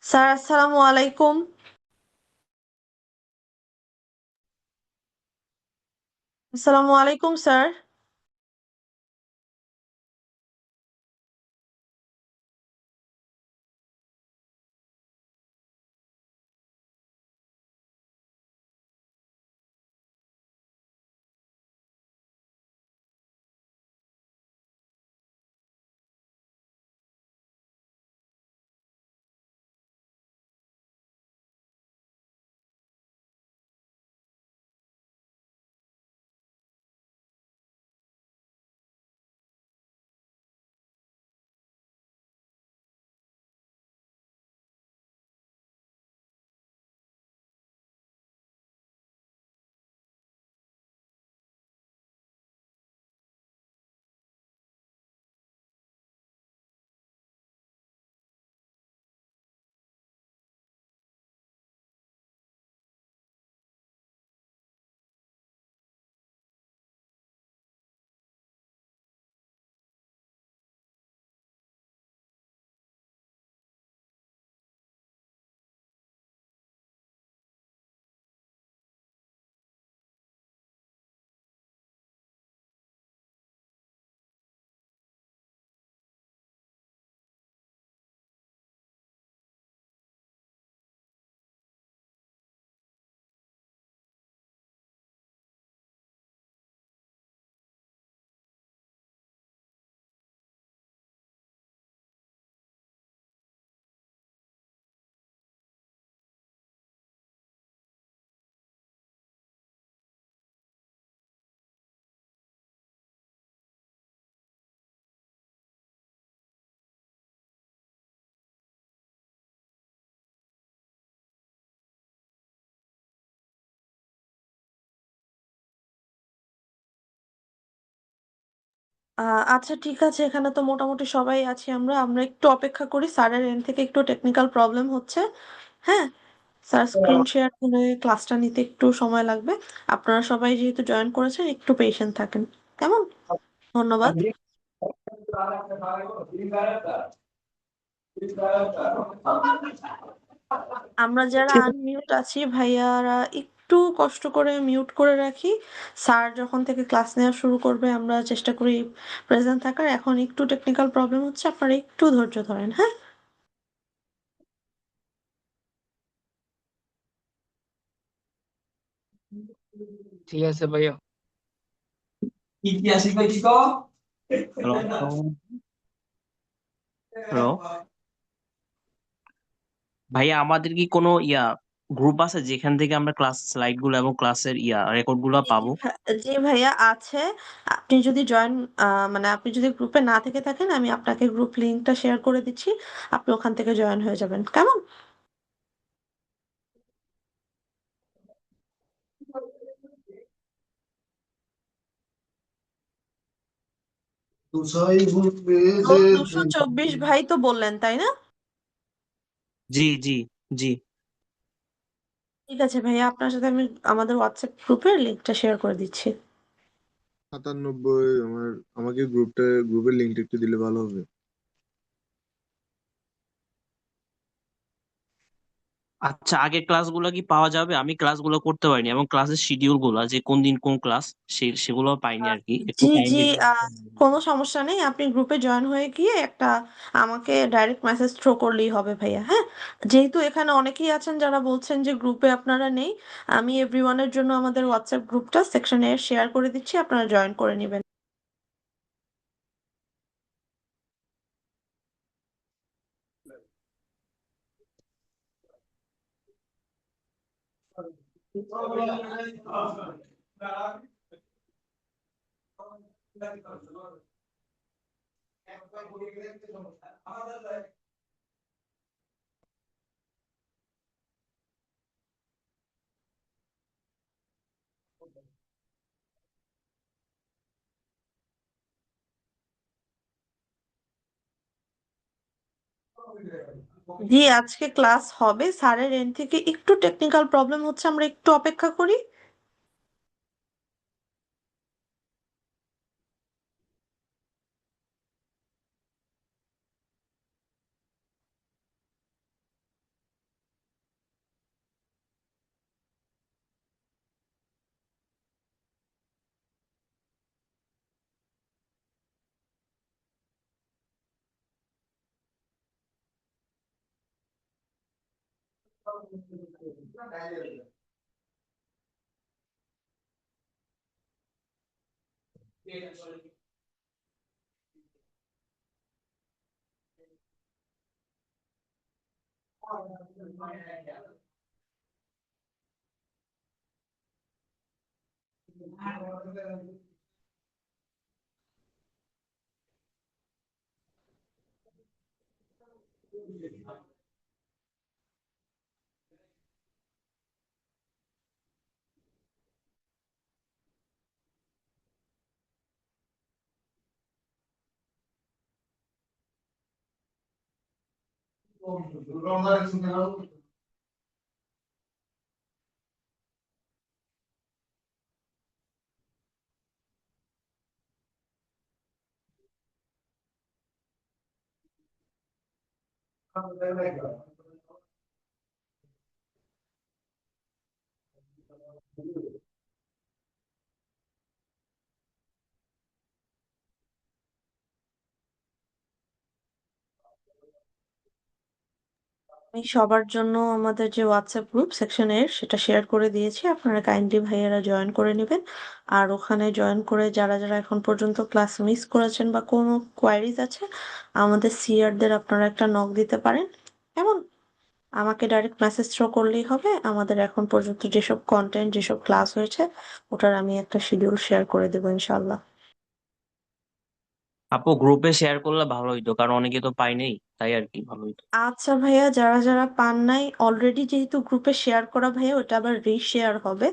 Sir আসসালামু আলাইকুম। আসসালামু আলাইকুম স্যার। আচ্ছা ঠিক আছে, এখানে তো মোটামুটি সবাই আছি আমরা। আমরা একটু অপেক্ষা করি, স্যারের এন্ড থেকে একটু টেকনিক্যাল প্রবলেম হচ্ছে। হ্যাঁ, স্যার স্ক্রিন শেয়ার করে ক্লাসটা নিতে একটু সময় লাগবে। আপনারা সবাই যেহেতু জয়েন করেছেন একটু পেশেন্ট থাকেন, কেমন? ধন্যবাদ। আমরা যারা আনমিউট আছি ভাইয়ারা একটু কষ্ট করে মিউট করে রাখি। স্যার যখন থেকে ক্লাস নেওয়া শুরু করবে আমরা চেষ্টা করি প্রেজেন্ট থাকার। এখন একটু টেকনিক্যাল প্রবলেম হচ্ছে, আপনারা একটু ধৈর্য ধরেন। হ্যাঁ, ঠিক আছে ভাইয়া। হ্যালো হ্যালো ভাইয়া, আমাদের কি কোনো গ্রুপ আছে যেখান থেকে আমরা ক্লাস স্লাইড গুলো এবং ক্লাসের রেকর্ড গুলো জি পাবো? জি ভাইয়া আছে। আপনি যদি জয়েন মানে আপনি যদি গ্রুপে না থেকে থাকেন, আমি আপনাকে গ্রুপ লিংকটা শেয়ার করে দিচ্ছি। আপনি ওখান থেকে জয়েন হয়ে যাবেন, কেমন? লোক 224 ভাই তো বললেন, তাই না? জি জি জি। ঠিক আছে ভাইয়া, আপনার সাথে আমি আমাদের হোয়াটসঅ্যাপ গ্রুপের লিংকটা শেয়ার করে দিচ্ছি। 97 আমাকে গ্রুপের লিঙ্কটা একটু দিলে ভালো হবে। আচ্ছা, আগের ক্লাসগুলো কি পাওয়া যাবে? আমি ক্লাসগুলো করতে পারিনি এবং ক্লাসের শিডিউল গুলো যে কোন দিন কোন ক্লাস সেগুলো পাইনি আহ, আর কি। একটু জি জি, কাইন্ডলি। কোনো সমস্যা নেই। আপনি গ্রুপে জয়েন হয়ে গিয়ে একটা আমাকে ডাইরেক্ট মেসেজ থ্রো করলেই হবে ভাইয়া। হ্যাঁ, যেহেতু এখানে অনেকেই আছেন যারা বলছেন যে গ্রুপে আপনারা নেই, আমি এভরিওয়ানের জন্য আমাদের হোয়াটসঅ্যাপ গ্রুপটা সেকশনে শেয়ার করে দিচ্ছি, আপনারা জয়েন করে নেবেন। জি, আজকে ক্লাস হবে। স্যারের এন্ড থেকে একটু টেকনিক্যাল প্রবলেম হচ্ছে, আমরা একটু অপেক্ষা করি। আমি সবার জন্য আমাদের যে হোয়াটসঅ্যাপ গ্রুপ সেকশন এর সেটা শেয়ার করে দিয়েছি, আপনারা কাইন্ডলি ভাইয়ারা জয়েন করে নেবেন। আর ওখানে জয়েন করে যারা যারা এখন পর্যন্ত ক্লাস মিস করেছেন বা কোনো কোয়ারিজ আছে, আমাদের সিআরদের আপনারা একটা নক দিতে পারেন। কেমন? আমাকে ডাইরেক্ট মেসেজ থ্রো করলেই হবে। আমাদের এখন পর্যন্ত যেসব কন্টেন্ট যেসব ক্লাস হয়েছে ওটার আমি একটা শিডিউল শেয়ার করে দেবো ইনশাল্লাহ। আপু গ্রুপে শেয়ার করলে ভালো হইতো, কারণ অনেকে তো পাই নাই, তাই আর কি ভালো হইতো। আচ্ছা ভাইয়া, যারা যারা পান নাই অলরেডি যেহেতু গ্রুপে শেয়ার করা ভাইয়া ওটা আবার রিশেয়ার হবে।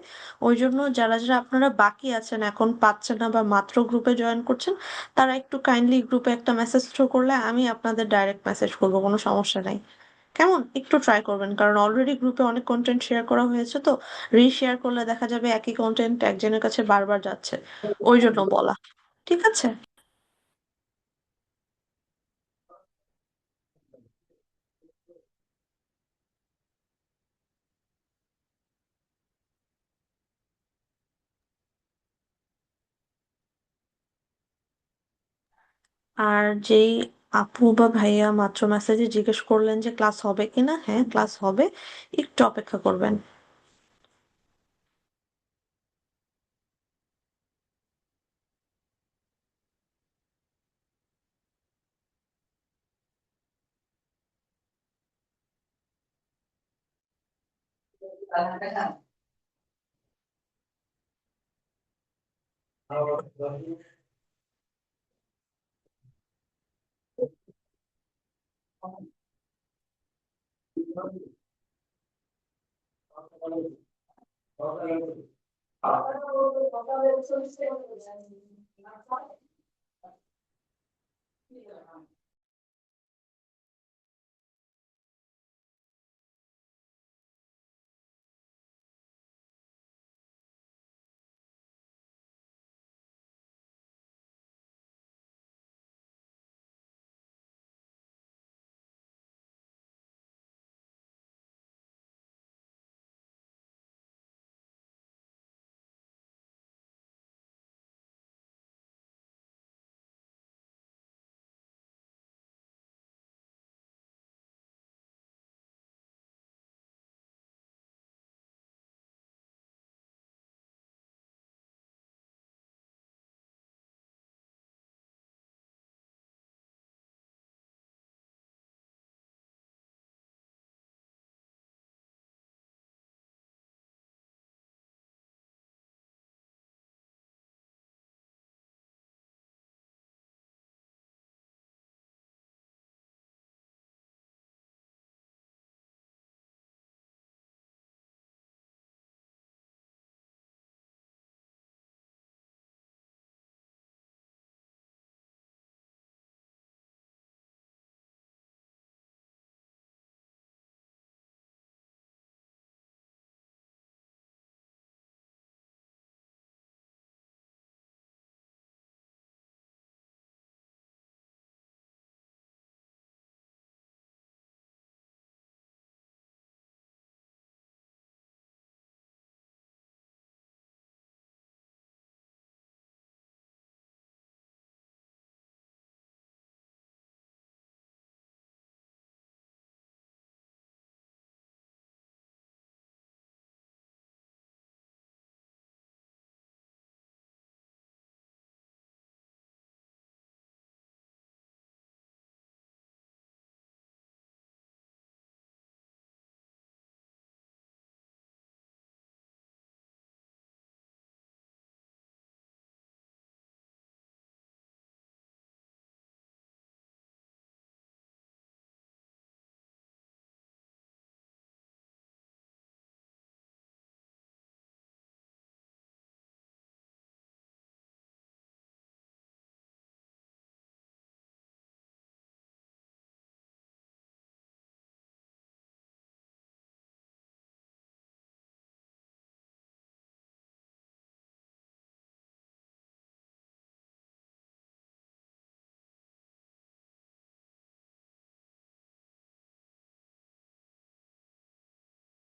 ওই জন্য যারা যারা আপনারা বাকি আছেন এখন পাচ্ছেন না বা মাত্র গ্রুপে জয়েন করছেন, তারা একটু কাইন্ডলি গ্রুপে একটা মেসেজ থ্রো করলে আমি আপনাদের ডাইরেক্ট মেসেজ করবো, কোনো সমস্যা নাই। কেমন? একটু ট্রাই করবেন, কারণ অলরেডি গ্রুপে অনেক কন্টেন্ট শেয়ার করা হয়েছে, তো রিশেয়ার করলে দেখা যাবে একই কন্টেন্ট একজনের কাছে বারবার যাচ্ছে। ওই জন্য বলা। ঠিক আছে। আর যেই আপু বা ভাইয়া মাত্র মেসেজে জিজ্ঞেস করলেন যে ক্লাস হবে কিনা, হ্যাঁ ক্লাস হবে, একটু অপেক্ষা করবেন।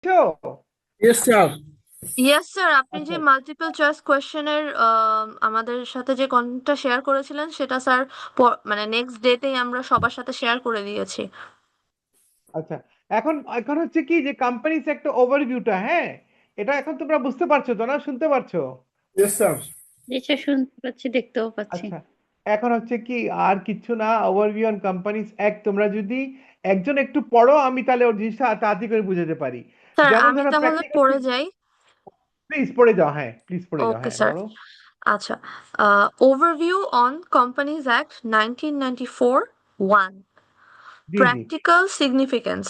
Yes sir. ইয়েস স্যার, আপনি যে আচ্ছা মাল্টিপল চয়েস কোয়েশ্চেনের আমাদের সাথে যে কন্টেন্টটা শেয়ার করেছিলেন সেটা স্যার মানে নেক্সট ডেতেই আমরা সবার সাথে শেয়ার করে দিয়েছি। আচ্ছা, এখন এখন হচ্ছে কি যে কোম্পানিজ একটা ওভারভিউটা, হ্যাঁ, এটা এখন তোমরা বুঝতে পারছো তো, না শুনতে পারছো? Yes sir. জি স্যার, শুনতে পাচ্ছি, দেখতেও পাচ্ছি। আচ্ছা, এখন হচ্ছে কি আর কিছু না, ওভারভিউ অন কোম্পানিজ এক, তোমরা যদি একজন একটু পড়ো আমি তাহলে ওর জিনিসটা তাড়াতাড়ি করে বুঝাতে পারি। স্যার যেমন আমি ধরো তাহলে প্র্যাকটিক্যাল, পড়ে যাই। প্লিজ পড়ে যাও, হ্যাঁ প্লিজ পড়ে যাও, ওকে হ্যাঁ স্যার। পড়ো। আচ্ছা, overview on companies act 1994 1, G G. practical significance.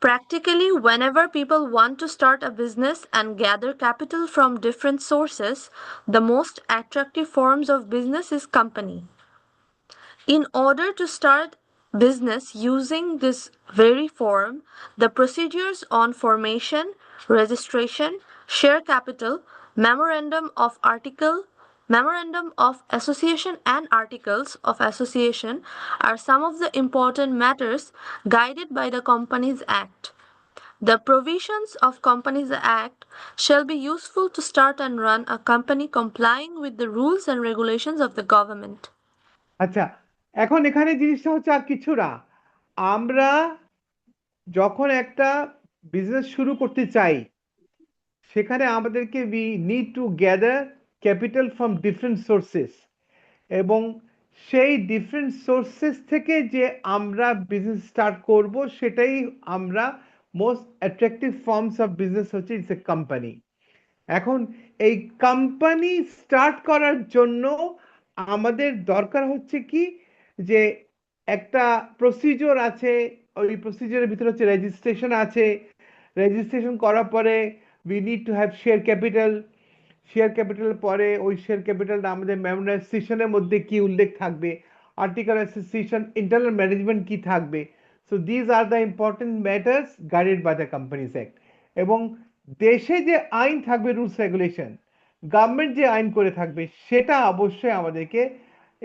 Practically, whenever people want to start a business and gather capital from different sources, the most attractive forms of business is company. In order to start business using this very form, the procedures on formation, registration, share capital, memorandum of association and articles of association are some of the important matters guided by the Companies Act. The provisions of Companies Act shall be useful to start and run a company complying with the rules and regulations of the government. আচ্ছা, এখন এখানে জিনিসটা হচ্ছে আর কিছু না, আমরা যখন একটা বিজনেস শুরু করতে চাই সেখানে আমাদেরকে we need two gather capital from different sources, এবং সেই ডিফারেন্ট সোর্সেস থেকে যে আমরা বিজনেস স্টার্ট করব সেটাই আমরা most attractive forms of business হচ্ছে ইটস এ কোম্পানি। এখন এই কোম্পানি স্টার্ট করার জন্য আমাদের দরকার হচ্ছে কি যে একটা প্রসিডিওর আছে, ওই প্রসিডিওরের ভিতরে হচ্ছে রেজিস্ট্রেশন আছে, রেজিস্ট্রেশন করার পরে we need to have share capital, share capital পরে ওই শেয়ার ক্যাপিটালটা আমাদের মেমোরাইজেশনের মধ্যে কি উল্লেখ থাকবে, আর্টিকেল অ্যাসোসিয়েশন, ইন্টারনাল ম্যানেজমেন্ট কি থাকবে। So these are the important matters guided by the companies act. এবং দেশে যে আইন থাকবে, রুলস রেগুলেশন, গভর্নমেন্ট যে আইন করে থাকবে সেটা অবশ্যই আমাদেরকে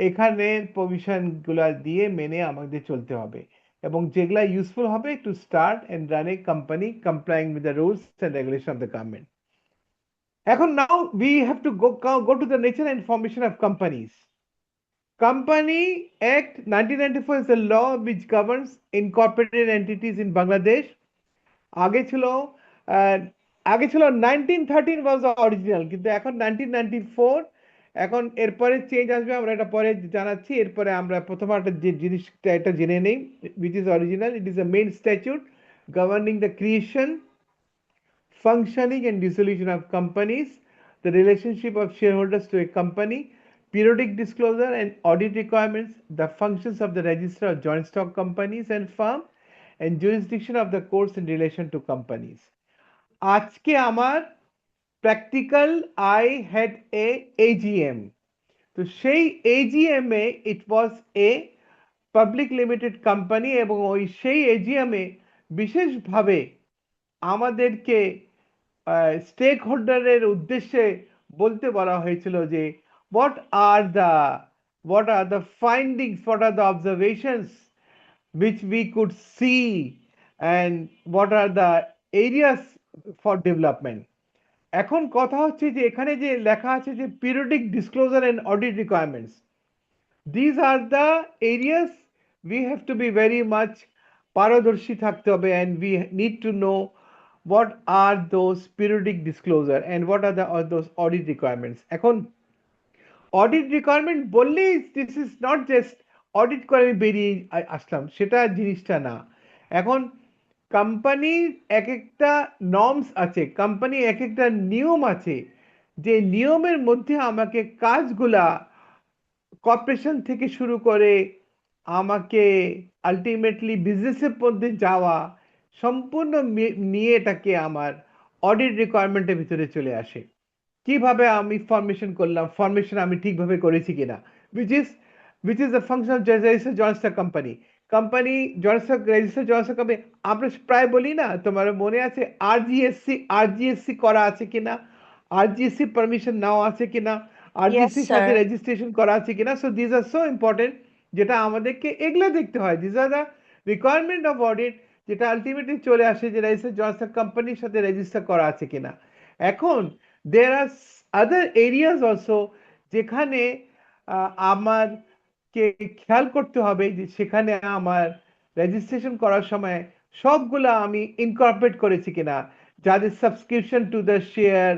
এখানের প্রভিশনগুলো দিয়ে মেনে আমাদের চলতে হবে, এবং যেগুলা ইউজফুল হবে to start and run a company complying with the rules and regulation of the government. এখন now we have to go to the nature and formation of companies. Company Act 1994 is the law which governs incorporated entities in Bangladesh. আগে ছিল আহ, আগে ছিল 1913 was the original, কিন্তু এখন 1994, এখন এরপরে change আসবে, আমরা এটা পরে জানাচ্ছি। এরপরে আমরা প্রথমে যে জিনিসটা এটা জেনে নেই, which is original. It is a main statute governing the creation, functioning and dissolution of companies, the relationship of shareholders to a company, periodic disclosure and audit requirements, the functions of the register of joint stock companies and firm, and jurisdiction of the courts in relation to companies. আজকে আমার practical I had a AGM, তো সেই AGM A it was a public limited company, এবং ওই সেই AGM এ বিশেষভাবে আমাদেরকে stake হোল্ডারের উদ্দেশ্যে বলতে বলা হয়েছিল যে what are the findings, what are the observations which we could see, and what are the areas for development. এখন কথা হচ্ছে যে এখানে যে লেখা আছে যে periodic disclosure and audit requirements, these are the areas we have to be very much পারদর্শী থাকতে হবে, and we need to know what are those periodic disclosure and what are those audit requirements. এখন audit requirement বললেই this is not just audit করে আমি বেরিয়ে আসলাম, সেটা জিনিসটা না। এখন কোম্পানির এক একটা নর্মস আছে, কোম্পানি এক একটা নিয়ম আছে, যে নিয়মের মধ্যে আমাকে কাজগুলা কর্পোরেশন থেকে শুরু করে আমাকে আলটিমেটলি বিজনেসের মধ্যে যাওয়া সম্পূর্ণ নিয়ে এটাকে আমার অডিট রিকোয়ারমেন্টের ভিতরে চলে আসে। কিভাবে আমি ফরমেশন করলাম, ফরমেশন আমি ঠিকভাবে করেছি কিনা, which is the function of registered joint stock company. Company registered joint stock company, আমরা প্রায় বলি না, তোমার মনে আছে আরজিএসসি করা আছে কিনা, আরজিএসসি পারমিশন নেওয়া আছে কিনা, Yes, আরজিএসসির সাথে sir. রেজিস্ট্রেশন করা আছে কিনা। So this are so important, যেটা আমাদেরকে এগুলা দেখতে হয়। This are the requirement of audit যেটা আলটিমেটলি চলে আসে যে রেজিস্টার জনসন কোম্পানির সাথে রেজিস্টার করা আছে কিনা। এখন দেয়ার আর আদার এরিয়াস অলসো যেখানে আমারকে খেয়াল করতে হবে যে সেখানে আমার রেজিস্ট্রেশন করার সময় সবগুলা আমি ইনকর্পোরেট করেছি কিনা, যাদের subscription two the share,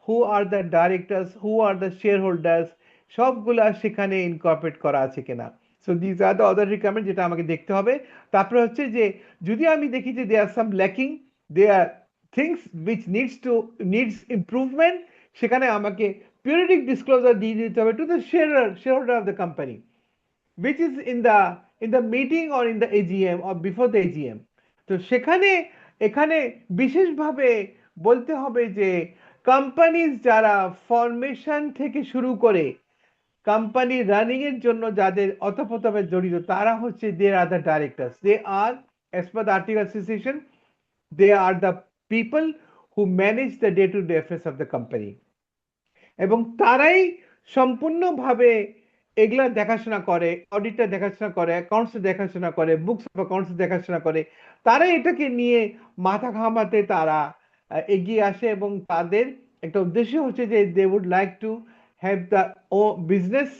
who R the directors, who are the share holders, সবগুলা সেখানে ইনকর্পোরেট করা আছে কিনা। So this are the other requirement যেটা আমাকে দেখতে হবে। তারপরে হচ্ছে যে যদি আমি দেখি যে they are some lacking, they are things which needs improvement, সেখানে আমাকে পিরিয়ডিক ডিসক্লোজার দিয়ে দিতে হবে to the shareholder of the company, which is in the meeting or in the AGM or before the AGM. তো সেখানে এখানে বিশেষভাবে বলতে হবে যে কোম্পানিজ যারা ফরমেশন থেকে শুরু করে কোম্পানি রানিং এর জন্য যাদের অতপ্রতভাবে জড়িত তারা হচ্ছে they are the directors, they are as per the article association they are the people who manage the day to day affairs of the company. এবং তারাই সম্পূর্ণভাবে এগুলা দেখাশোনা করে, অডিটটা দেখাশোনা করে, অ্যাকাউন্টস দেখাশোনা করে, বুকস অফ অ্যাকাউন্টস দেখাশোনা করে। তারাই এটাকে নিয়ে মাথা ঘামাতে তারা এগিয়ে আসে এবং তাদের একটা উদ্দেশ্য হচ্ছে যে they would like to have the business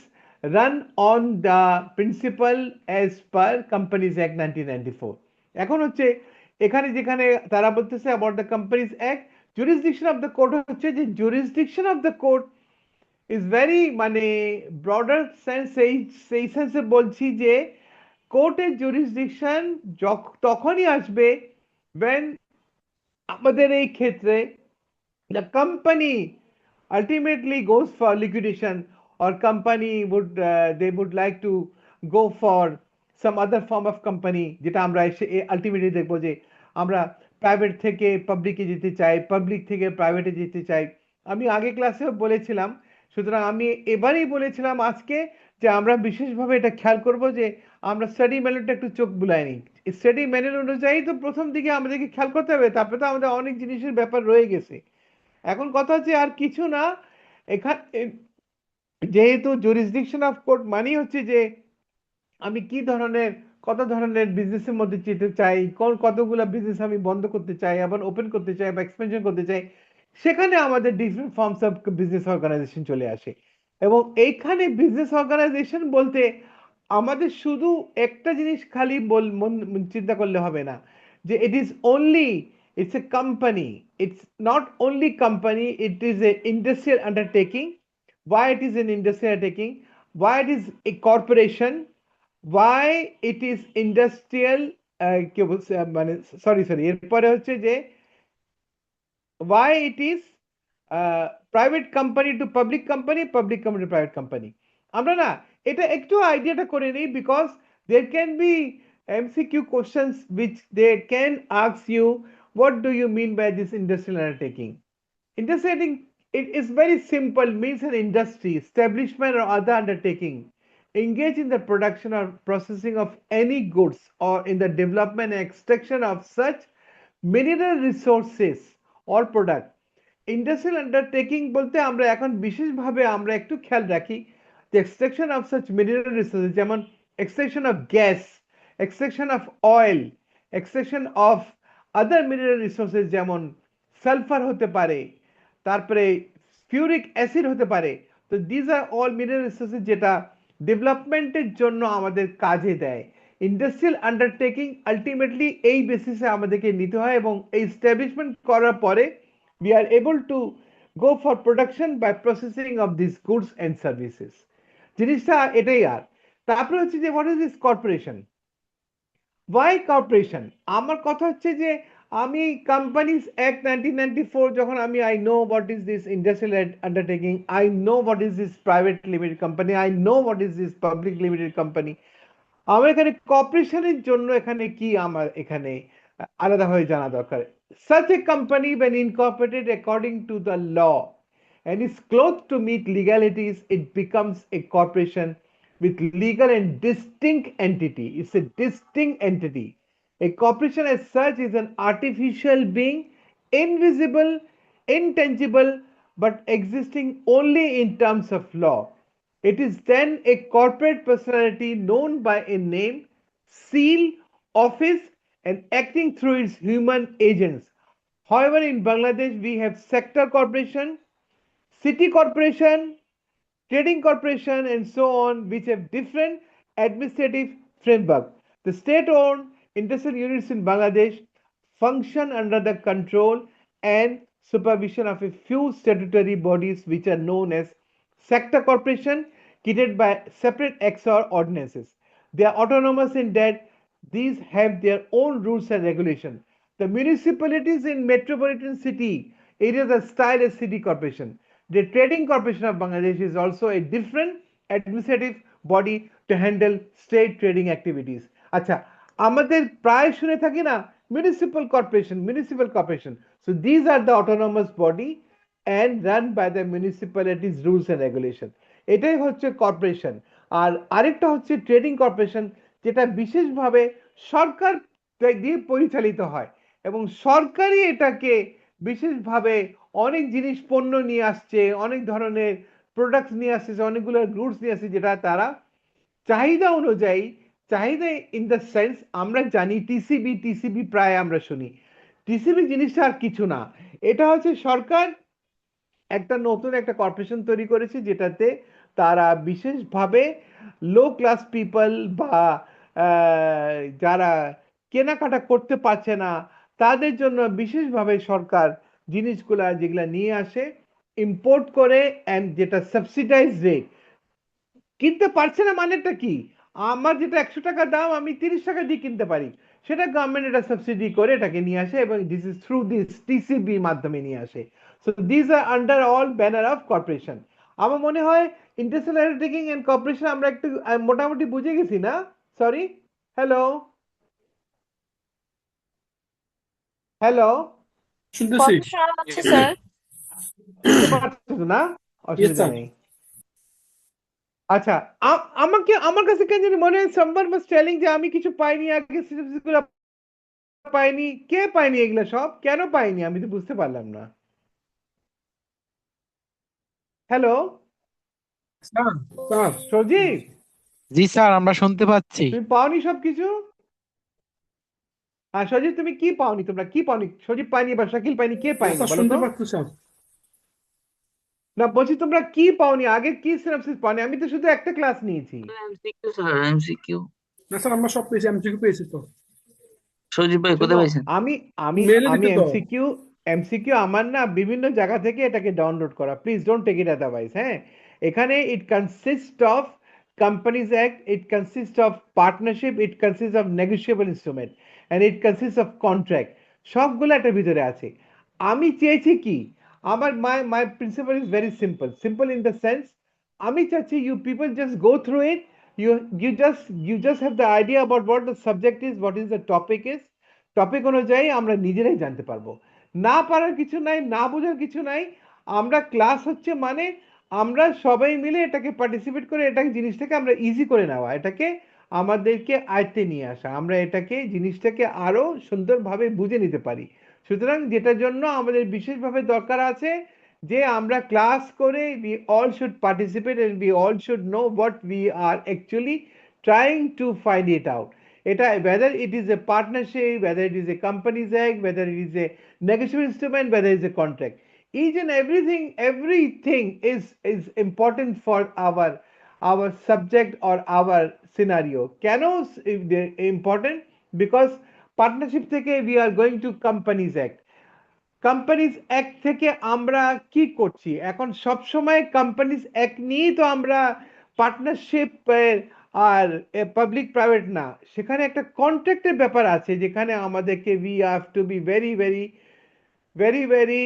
run on the principle as per companies act 1994। এখন হচ্ছে এখানে যেখানে তারা বলতেছে about the companies act, jurisdiction of the court হচ্ছে যে jurisdiction of the court is very মানে ব্রডার সেন্স, সেই সেন্সে বলছি যে কোর্টের জুরিসডিকশন তখনই আসবে when আমাদের এই ক্ষেত্রে the company ultimately goes for liquidation or company would they would like to go for some other form of company, যেটা আমরা আলটিমেটলি দেখবো যে আমরা প্রাইভেট থেকে পাবলিকে যেতে চাই, পাবলিক থেকে প্রাইভেটে যেতে চাই। আমি আগে ক্লাসেও বলেছিলাম, সুতরাং আমি এবারেই বলেছিলাম আজকে যে আমরা বিশেষভাবে এটা খেয়াল করব যে আমরা স্টাডি ম্যানুয়ালটা একটু চোখ বুলাই নিই। স্টাডি ম্যানুয়াল অনুযায়ী তো প্রথম দিকে আমাদেরকে খেয়াল করতে হবে, তারপরে তো আমাদের অনেক জিনিসের ব্যাপার রয়ে গেছে। এখন কথা হচ্ছে আর কিছু না, এখানে যেহেতু জুরিসডিকশন অফ কোর্ট মানে হচ্ছে যে আমি কি ধরনের কত ধরনের বিজনেসের মধ্যে যেতে চাই, কতগুলো বিজনেস আমি বন্ধ করতে চাই, আবার ওপেন করতে চাই বা এক্সপেনশন করতে চাই, সেখানে আমাদের different forms of business organization চলে আসে। এবং এইখানে বিজনেস অর্গানাইজেশন বলতে আমাদের শুধু একটা জিনিস খালি চিন্তা করলে হবে না যে it is only it's a company, it's not only company, it is A industrial undertaking. why it is an industrial undertaking, why it is a corporation, why it is industrial কি বলছে মানে সরি এরপরে হচ্ছে যে why it is private company to public company, public company to private company। আমরা না এটা একটু আইডিয়াটা করে নেই, because there can be MCQ questions which they can ask you what do you mean by this industrial undertaking. Intersecting, it is very simple, means an industry, establishment or other undertaking engage in the production or processing of any goods or in the development and extraction of such mineral resources or product। Industrial undertaking বলতে আমরা এখন বিশেষভাবে আমরা একটু খেয়াল রাখি যে extraction of such mineral resources, যেমন extraction of gas, extraction of oil, extraction of other mineral resources, যেমন সালফার হতে পারে, তারপরে ফিউরিক অ্যাসিড হতে পারে। তো these are all mineral resources যেটা ডেভেলপমেন্টের জন্য আমাদের কাজে দেয়। ইন্ডাস্ট্রিয়াল আন্ডারটেকিং আলটিমেটলি এই বেসিসে আমাদেরকে নিতে হয় এবং এই এস্টাবলিশমেন্ট করার পরে we are able to go for production by processing of these goods and services। জিনিসটা এটাই। আর তারপরে হচ্ছে যে what is this corporation, why corporation। আমার কথা হচ্ছে যে আমি কোম্পানিজ অ্যাক্ট 1994 যখন আমি I know what is this industrial undertaking, I know what is this private limited company, I know what is this public limited company। আমার এখানে কর্পোরেশনের জন্য এখানে কি আমার এখানে আলাদাভাবে জানা দরকার। Such a company when incorporated according to the law and is clothed to meet legalities, it becomes a corporation with legal and distinct entity. It's a distinct entity। A corporation as such is an artificial being, invisible, intangible, but existing only in terms of law। It is then a corporate personality known by a name, seal, office, and acting through its human agents. However, in Bangladesh, we have sector corporation, city corporation, trading corporation, and so on, which have different administrative framework. The state-owned industrial units in Bangladesh function under the control and supervision of a few statutory bodies which are known as sector corporation, created by separate acts or ordinances. They are autonomous in that these have their own rules and regulations. The municipalities in metropolitan city areas are styled as city corporation. The Trading Corporation of Bangladesh is also a different administrative body to handle state trading activities. আচ্ছা, আমাদের প্রায় শুনে থাকি না municipal corporation. So these are the autonomous body and run by the municipalities rules and regulation. এটাই হচ্ছে corporation. আর আরেকটা হচ্ছে ট্রেডিং কর্পোরেশন, যেটা বিশেষভাবে সরকার দিয়ে পরিচালিত হয় এবং সরকারই এটাকে বিশেষভাবে অনেক জিনিস পণ্য নিয়ে আসছে, অনেক ধরনের প্রোডাক্টস নিয়ে আসছে, অনেকগুলো গুডস নিয়ে আসছে, যেটা তারা চাহিদা অনুযায়ী, চাহিদা ইন দ্য সেন্স আমরা জানি টিসিবি প্রায় আমরা শুনি। টিসিবি জিনিসটা আর কিছু না, এটা হচ্ছে সরকার একটা নতুন একটা কর্পোরেশন তৈরি করেছে, যেটাতে তারা বিশেষভাবে লো ক্লাস পিপল বা যারা কেনাকাটা করতে পারছে না তাদের জন্য বিশেষভাবে সরকার জিনিসগুলা যেগুলা নিয়ে আসে ইম্পোর্ট করে, অ্যান্ড যেটা সাবসিডাইজ রেট, কিনতে পারছে না মানেটা কি, আমার যেটা 100 টাকা দাম আমি 30 টাকা দিয়ে কিনতে পারি, সেটা গভর্নমেন্ট এটা সাবসিডি করে এটাকে নিয়ে আসে এবং this is through this TCB মাধ্যমে নিয়ে আসে। So this are under all banner of corporation. আমার মনে হয় ইন্টারন্যাশনাল আন্ডারটেকিং এন্ড কর্পোরেশন আমরা একটু মোটামুটি বুঝে গেছি না? সরি, হ্যালো হ্যালো, শুনতেছি। কথা শোনা যাচ্ছে স্যার? শুনতে পাচ্ছ না? অসুবিধা স্যার। নেই। আচ্ছা, আমাকে আমার কাছে কেন জানি মনে হয় সামওয়ান ওয়াজ টেলিং যে আমি কিছু পাইনি, আগে সিরিজগুলো পাইনি। কে পাইনি এগুলো সব? কেন পাইনি আমি তো বুঝতে পারলাম না। হ্যালো স্যার স্যার সজীব, জি স্যার, আমরা শুনতে পাচ্ছি। তুমি পাওনি সব কিছু? হ্যাঁ সজীব, তুমি কি পাওনি? তোমরা কি পাওনি? সজীব পাইনি বা শাকিল পাইনি, কে পাইনি স্যার বলো শুনতে তো? পাচ্ছি স্যার। না বলছি তোমরা কি পাওনি, আগে কি সিনাপসিস পাওনি? আমি তো শুধু একটা ক্লাস নিয়েছি। MCQ sir, MCQ. না স্যার আমরা সব পেয়েছি, এমসিকিউ পেয়েছি তো। সজীব ভাই কোথায় শোনো, পাইছেন? আমি আমি মেলে আমি দিতে তো। এমসিকিউ আমার না বিভিন্ন জায়গা থেকে এটাকে ডাউনলোড করা, please don't take it otherwise. হ্যাঁ, এখানে it consist of companies act, it consist of partnership, it consist of negotiable instrument, and it consist of contract. সবগুলো এটার ভিতরে আছে। আমি চেয়েছি কি, আমার my principal is very simple in the sense, আমি চাচ্ছি you people just go through it, you just have the idea about what the subject is, what is the topic is, topic অনুযায়ী আমরা নিজেরাই জানতে পারবো। না পারার কিছু নাই, না বোঝার কিছু নাই। আমরা ক্লাস হচ্ছে মানে আমরা সবাই মিলে এটাকে পার্টিসিপেট করে এটাকে জিনিসটাকে আমরা ইজি করে নেওয়া, এটাকে আমাদেরকে আয়ত্তে নিয়ে আসা, আমরা এটাকে জিনিসটাকে আরো সুন্দরভাবে বুঝে নিতে পারি। সুতরাং যেটার জন্য আমাদের বিশেষভাবে দরকার আছে যে আমরা ক্লাস করে we all should participate and we all should know what we are actually trying to find it out. এটা whether it is a partnership, whether it is a companies act, whether it is a negotiable instrument, whether it is a contract, each and everything is important for our subject or our scenario. কেন important? Because partnership থেকে we are going to companies act, companies act থেকে আমরা কি করছি এখন? সব সময় companies act নিয়েই তো আমরা পার্টনারশিপ আর পাবলিক প্রাইভেট না, সেখানে একটা কন্ট্রাক্টের ব্যাপার আছে, যেখানে আমাদেরকে we have to be very very very very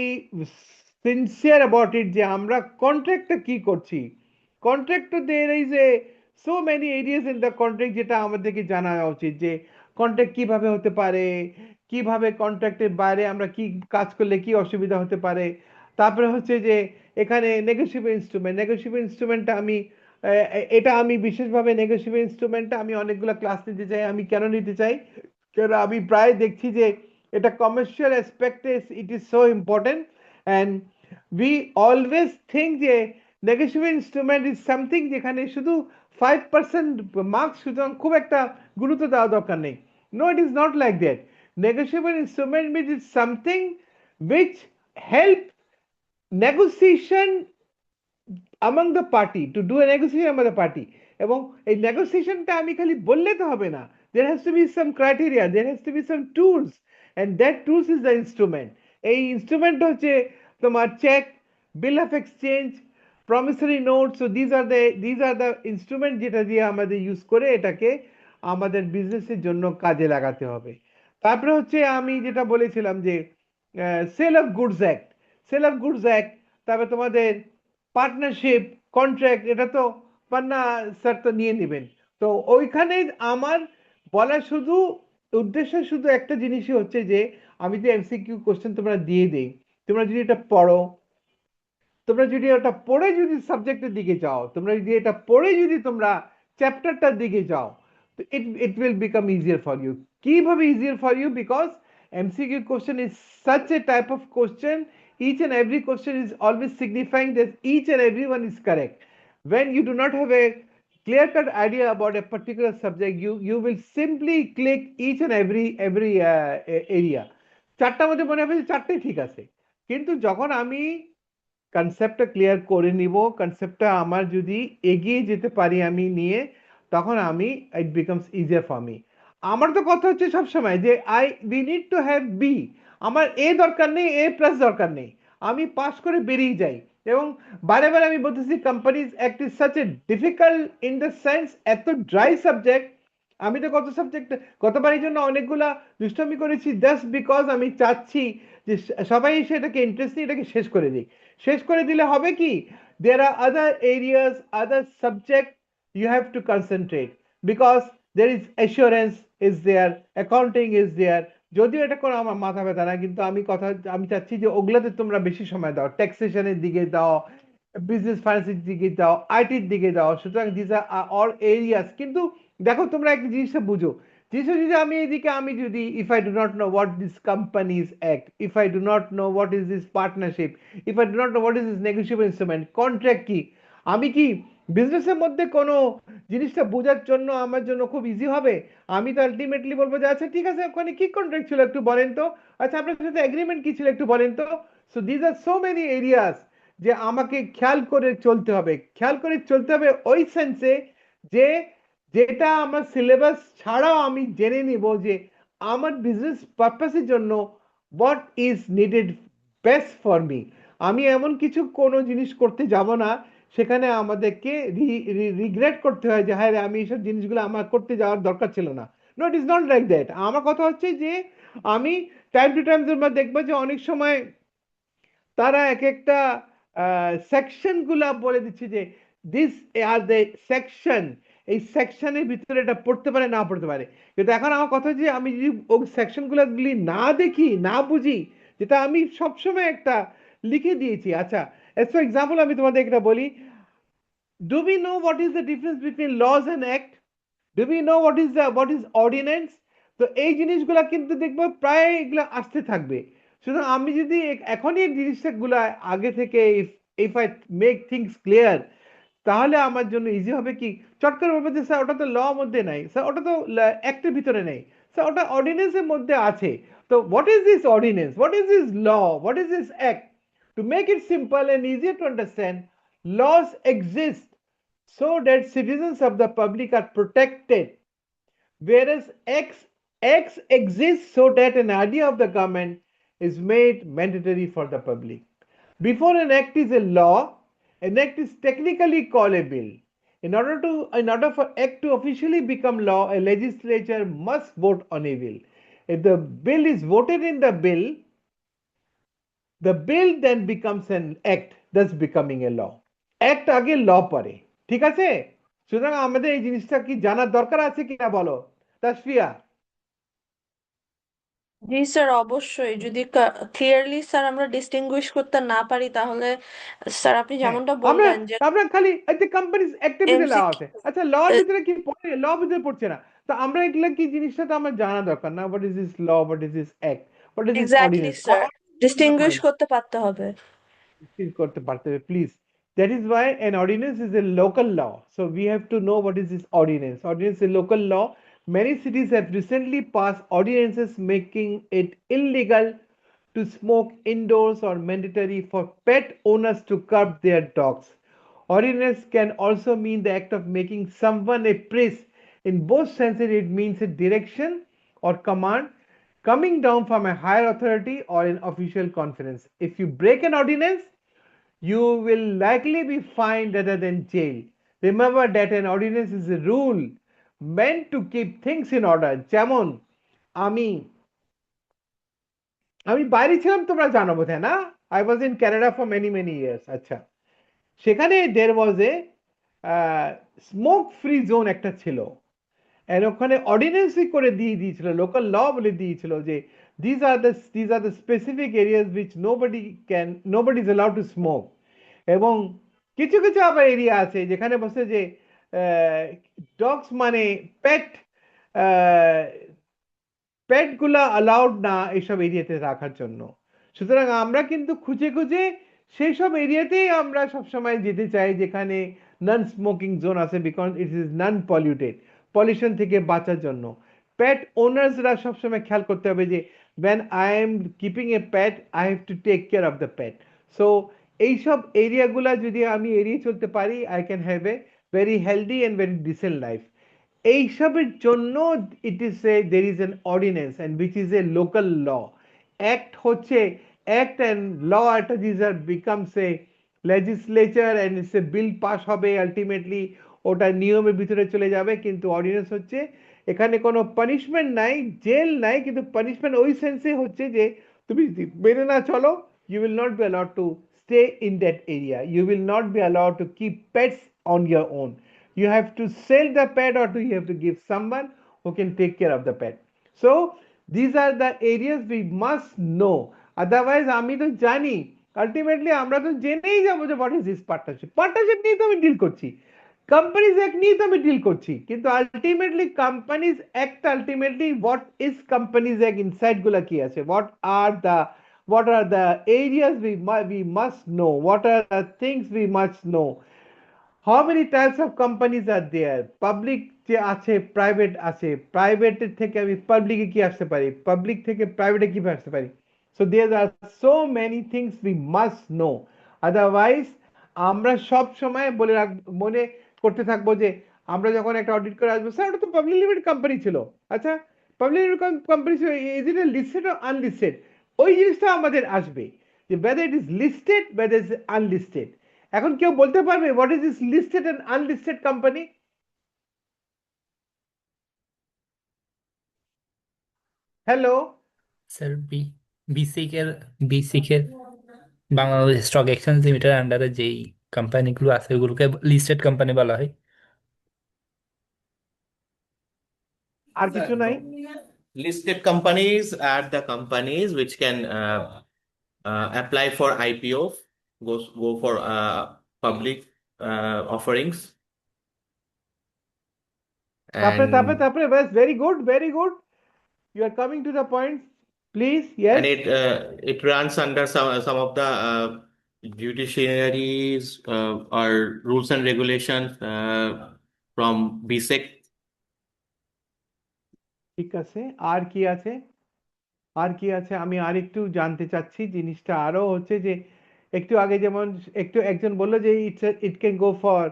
sincere about it, যে আমরা কন্ট্রাক্টটা কি করছি। কন্ট্রাক্ট তো there is a so many areas in the contract, যেটা আমাদেরকে জানা উচিত যে কন্ট্রাক্ট কিভাবে হতে পারে, কিভাবে কন্ট্রাক্টের বাইরে আমরা কি কাজ করলে কি অসুবিধা হতে পারে। তারপরে হচ্ছে যে এখানে নেগোশিয়েবল ইনস্ট্রুমেন্টটা আমি এটা আমি বিশেষভাবে নেগোশিয়েবল ইনস্ট্রুমেন্টটা আমি অনেকগুলো ক্লাস নিতে চাই। আমি কেন নিতে চাই? কারণ আমি প্রায় দেখছি যে এটা কমার্শিয়াল অ্যাসপেক্টে it is so important, and we always think যে নেগোশিয়েবল ইনস্ট্রুমেন্ট ইজ সামথিং যেখানে শুধু 5% মার্কস, সুতরাং খুব একটা গুরুত্ব দেওয়া দরকার নেই। No, it is not like that. negotiable instrument means it's something which help negotiation among the party, to do a negotiation among the party, এবং এই নেগোসিয়েশনটা আমি খালি বললে তো হবে না, there has to be some criteria, there has to be some tools, and that tools is the instrument. এই instrument হচ্ছে তোমার cheque, bill of exchange, promissory note. So these are the instrument যেটা দিয়ে আমাদের ইউজ করে এটাকে আমাদের বিজনেসের জন্য কাজে লাগাতে হবে। তারপরে হচ্ছে আমি যেটা বলেছিলাম যে sale of goods act, sale of goods act, তারপরে তোমাদের পার্টনারশিপ কন্ট্রাক্ট, এটা তো পান্না স্যার তো নিয়ে নেবেন। তো ওইখানে আমার বলা শুধু উদ্দেশ্য শুধু একটা জিনিসই হচ্ছে যে আমি যে এমসিকিউ কোশ্চেন তোমরা দিয়ে দেই, তোমরা যদি এটা পড়ো, তোমরা যদি এটা পড়ে যদি সাবজেক্টের দিকে যাও, তোমরা যদি এটা পড়ে যদি তোমরা চ্যাপ্টারটার দিকে যাও, তো it will become easier for you. কিভাবে easier for you? Because MCQ question is such a type of question, each and every question is always signifying that each and every one is correct. When you do not have a clear cut idea about a particular subject, you will simply click each and every area. চারটার মধ্যে মনে হবে যে চারটেই ঠিক আছে, কিন্তু যখন আমি কনসেপ্টটা ক্লিয়ার করে নিব, কনসেপ্টটা আমার যদি এগিয়ে যেতে পারি আমি নিয়ে, তখন আমি it becomes easier for me. আমার তো কথা হচ্ছে সবসময় যে we need to have B, আমার এ দরকার নেই, এ প্লাস দরকার নেই, আমি পাস করে বেরিয়ে যাই। এবং বারে বারে আমি বলতেছি companies act is such a difficult in the sense, এত ড্রাই সাবজেক্ট। আমি তো গতবার এই জন্য অনেকগুলা দুষ্টামি করেছি, জাস্ট বিকজ আমি চাচ্ছি যে সবাই এসে এটাকে ইন্টারেস্ট নিয়ে এটাকে শেষ করে দিই। শেষ করে দিলে হবে কি, there are other areas, other subject you have to concentrate, because there is assurance is there, accounting is there। যদিও এটা কোনো আমার মাথা ব্যথা না, কিন্তু আমি চাচ্ছি যে ওগুলাতে তোমরা বেশি সময় দাও, ট্যাক্সেশনের দিকে দাও, বিজনেস ফাইন্যান্সের দিকে দাও, আইটির দিকে দাও। সুতরাং দিস আর অল এরিয়াস। কিন্তু দেখো তোমরা একটা জিনিসটা বুঝো, জিনিসটা যদি আমি যদি if I do not know what this companies act, if I do not know what is this partnership, if I do not know what is this negotiable instrument, contract কি, আমি কি বিজনেসের মধ্যে কোনো জিনিসটা বোঝার জন্য আমার জন্য খুব ইজি হবে? আমি তো আলটিমেটলি বলবো যে আচ্ছা ঠিক আছে, ওখানে কি কন্ট্রাক্ট ছিল একটু বলেন তো, আচ্ছা আপনার সাথে এগ্রিমেন্ট কি ছিল একটু বলেন তো। So this are so many areas যে আমাকে খেয়াল করে চলতে হবে, খেয়াল করে চলতে হবে ওই সেন্সে যে যেটা আমার সিলেবাস ছাড়াও আমি জেনে নিব যে আমার বিজনেস পারপাসের জন্য what is needed best for me. আমি এমন কিছু কোনো জিনিস করতে যাব না সেখানে আমাদেরকে রিগ্রেট করতে হয় যে হ্যাঁ আমি এইসব জিনিসগুলো আমার করতে যাওয়ার দরকার ছিল না। No, it is not like that. আমার কথা হচ্ছে যে আমি টাইম টু টাইম দেখবো যে অনেক সময় তারা এক একটা সেকশন গুলা বলে দিচ্ছে যে দিস আর দ্য সেকশন, এই সেকশনের ভিতরে এটা পড়তে পারে না পড়তে পারে। কিন্তু এখন আমার কথা যে আমি যদি ওই সেকশন গুলি না দেখি না বুঝি, যেটা আমি সবসময় একটা লিখে দিয়েছি। আচ্ছা ফর এক্সাম্পল আমি তোমাদের একটা বলি, do we know what is the difference between laws and act? Do we know what is ordinance? তো এই জিনিসগুলা কিন্তু দেখবো প্রায় এগুলো আসতে থাকবে। সুতরাং আমি যদি এখনই এই জিনিসগুলা আগে থেকে if I make things clear, তাহলে আমার জন্য ইজি হবে কি, চট করে বলবো যে স্যার ওটা তো ল মধ্যে নাই, স্যার ওটা তো অ্যাক্টের ভিতরে নেই, স্যার ওটা অর্ডিন্যান্সের মধ্যে আছে। তো what is this ordinance, what is this law, what is this act? To make it simple and easier to understand, laws exist so that citizens of the public are protected, whereas X exists so that an idea of the government is made mandatory for the public. Before an act is a law, an act is technically called a bill. In order for act to officially become law, a legislature must vote on a bill. If the bill is voted in the bill then becomes an act, thus becoming a law. Act আগে ল পরে, ঠিক আছে? সুতরাং আমাদের এই জিনিসটা কি জানার দরকার আছে কিনা বলো তাসফিয়া? জি স্যার, অবশ্যই। যদি ক্লিয়ারলি স্যার আমরা ডিস্টিংগুইশ করতে না পারি, তাহলে স্যার আপনি হ্যাঁ, যেমনটা আমরা বললেন যে আমরা খালি একটা কোম্পানিজ অ্যাক্টিভিটি ল এমসিকিউ, আছে, আচ্ছা ল এর ভিতরে কি পড়ে, ল ভিতরে পড়ছে না, তো আমরা এগুলা কি জিনিসটা তো আমার জানা দরকার না, what is this law, what is this act, what is this exactly ordinance, sir, distinguish করতে পারতে হবে। করতে পারতে হবে please. That is why an ordinance is a local law. So we have to know what is this ordinance. Ordinance is a local law Many cities have recently passed ordinances making it illegal to smoke indoors or mandatory for pet owners to curb their dogs. Ordinance can also mean the act of making someone a priest. In both senses, it means a direction or command coming down from a higher authority or an official conference. If you break an ordinance, you will likely be fined rather than jail. Remember that an ordinance is a rule meant to keep things in order. যেমন আমি আমি বাইরে ছিলাম, তোমরা জানো বোধ হয় না? I was in Canada for many many years. আচ্ছা, সেখানে দের ওয়াজ এ স্মোক ফ্রি জোন একটা ছিল, এন্ড ওখানে অর্ডিন্যান্সই করে দিয়ে দিয়েছিল, লোকাল ল বলে দিয়েছিল যে this are the specific areas which nobody is allowed to smoke. এবং কিছু কিছু আবার এরিয়া আছে যেখানে বসে যে ডগস মানে পেট পেটগুলা অ্যালাউড না এইসব এরিয়াতে রাখার জন্য। সুতরাং আমরা কিন্তু খুঁজে খুঁজে সেই সব এরিয়াতেই আমরা সবসময় যেতে চাই যেখানে নন স্মোকিং জোন আছে, because it is non polluted, pollution থেকে বাঁচার জন্য। পেট ওনার্সরা সবসময় খেয়াল করতে হবে যে when I am keeping a pet, I have to take care of the pet. So এইসব এরিয়াগুলা যদি আমি এড়িয়ে চলতে পারি, I can have a very healthy and very decent life. এইসবের জন্য it is a there is an ordinance and which is a local law. Act হচ্ছে act and law একটা this are becomes a legislature and it's a bill pass হবে, ultimately ওটা নিয়মের ভিতরে চলে যাবে। কিন্তু অর্ডিন্যান্স হচ্ছে এখানে কোনো পানিশমেন্ট নাই, জেল নাই, কিন্তু পানিশমেন্ট ওই সেন্সে হচ্ছে যে তুমি যদি মেনে না চলো, you will not be allowed to stay in that area, you will not be allowed to keep pets on your own. You have to sell the pet or you have to give someone who can take care of the pet. So these are the areas we must know. Otherwise আমি তো জানি, ultimately আমরা তো জেনেই যাবো যে what is this partnership. Partnership নিয়ে তো আমি ডিল করছি, কোম্পানিজ অ্যাক্ট নিয়ে তো আমি ডিল করছি, কিন্তু ultimately companies act, ultimately what is companies act inside গুলা কি আছে, what are the areas we must know, what are the things we must know. How many types of companies are there? Public যে আছে, private আছে, প্রাইভেটের থেকে আমি পাবলিকে কি আসতে পারি, পাবলিক থেকে প্রাইভেটে কিভাবে আসতে পারি। So there are so many things we must know. Otherwise আমরা সব সময় মনে করতে থাকবো যে আমরা যখন একটা অডিট করে আসবো, স্যার ওটা তো পাবলিক লিমিটেড কোম্পানি ছিল। আচ্ছা, পাবলিক লিমিটেড কোম্পানি ছিল, is it listed or unlisted? ওই জিনিসটা আমাদের আসবে যে whether it is listed, whether it is unlisted. এখন কেউ বলতে পারবে what is this listed and unlisted company? Hello, sir বিসিকের বাংলাদেশ স্টক এক্সচেঞ্জ লিমিটেড আন্ডারে যেই কোম্পানিগুলো আছে ওগুলোকে লিস্টেড কোম্পানি বলা হয়। আর কিছু নাই? Listed companies are the companies which can apply for IPO, go for public offerings. তারপরে বাস, very good, very good, you are coming to the point, please. Yes, And it runs under some of the judiciaries or rules and regulations from BSEC. ঠিক আছে, আর কি আছে? আর কি আছে আমি আর একটু জানতে চাচ্ছি জিনিসটা আরো হচ্ছে যে একটু আগে যেমন একটু একজন বললো যে it can go for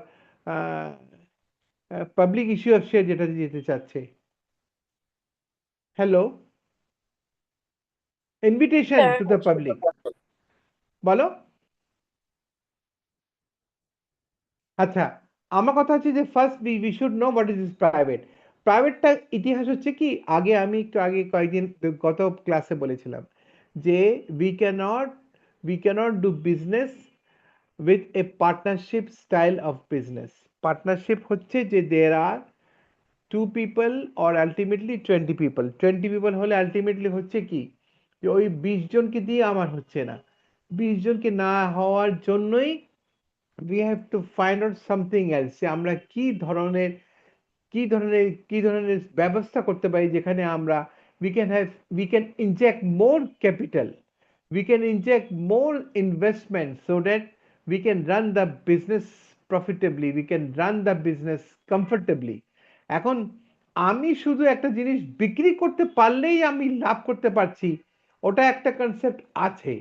public issue of share, যেটা যেতে চাচ্ছে। Hello, invitation to the public, বলো। আচ্ছা, আমার কথা হচ্ছে যে first we should know what is this private. প্রাইভেটটা ইতিহাস হচ্ছে কি, আগে আমি একটু আগে কয়েকদিন গত ক্লাসে বলেছিলাম যে we can't do business with a partnership style of business. Partnership হচ্ছে যে there are two people or ultimately 20 people. 20 people হলে ultimately হচ্ছে কি যে ওই 20 জনকে দিয়ে আমার হচ্ছে না, 20 জনকে না হওয়ার জন্যই we have to find out something else, যে আমরা কি ধরনের ব্যবস্থা করতে পারি যেখানে আমরা we can inject more capital, we can inject more investment so that we can run the business profitably, we can run the business comfortably. এখন আমি শুধু একটা জিনিস বিক্রি করতে পারলেই আমি লাভ করতে পারছি, ওটা একটা কনসেপ্ট আছে।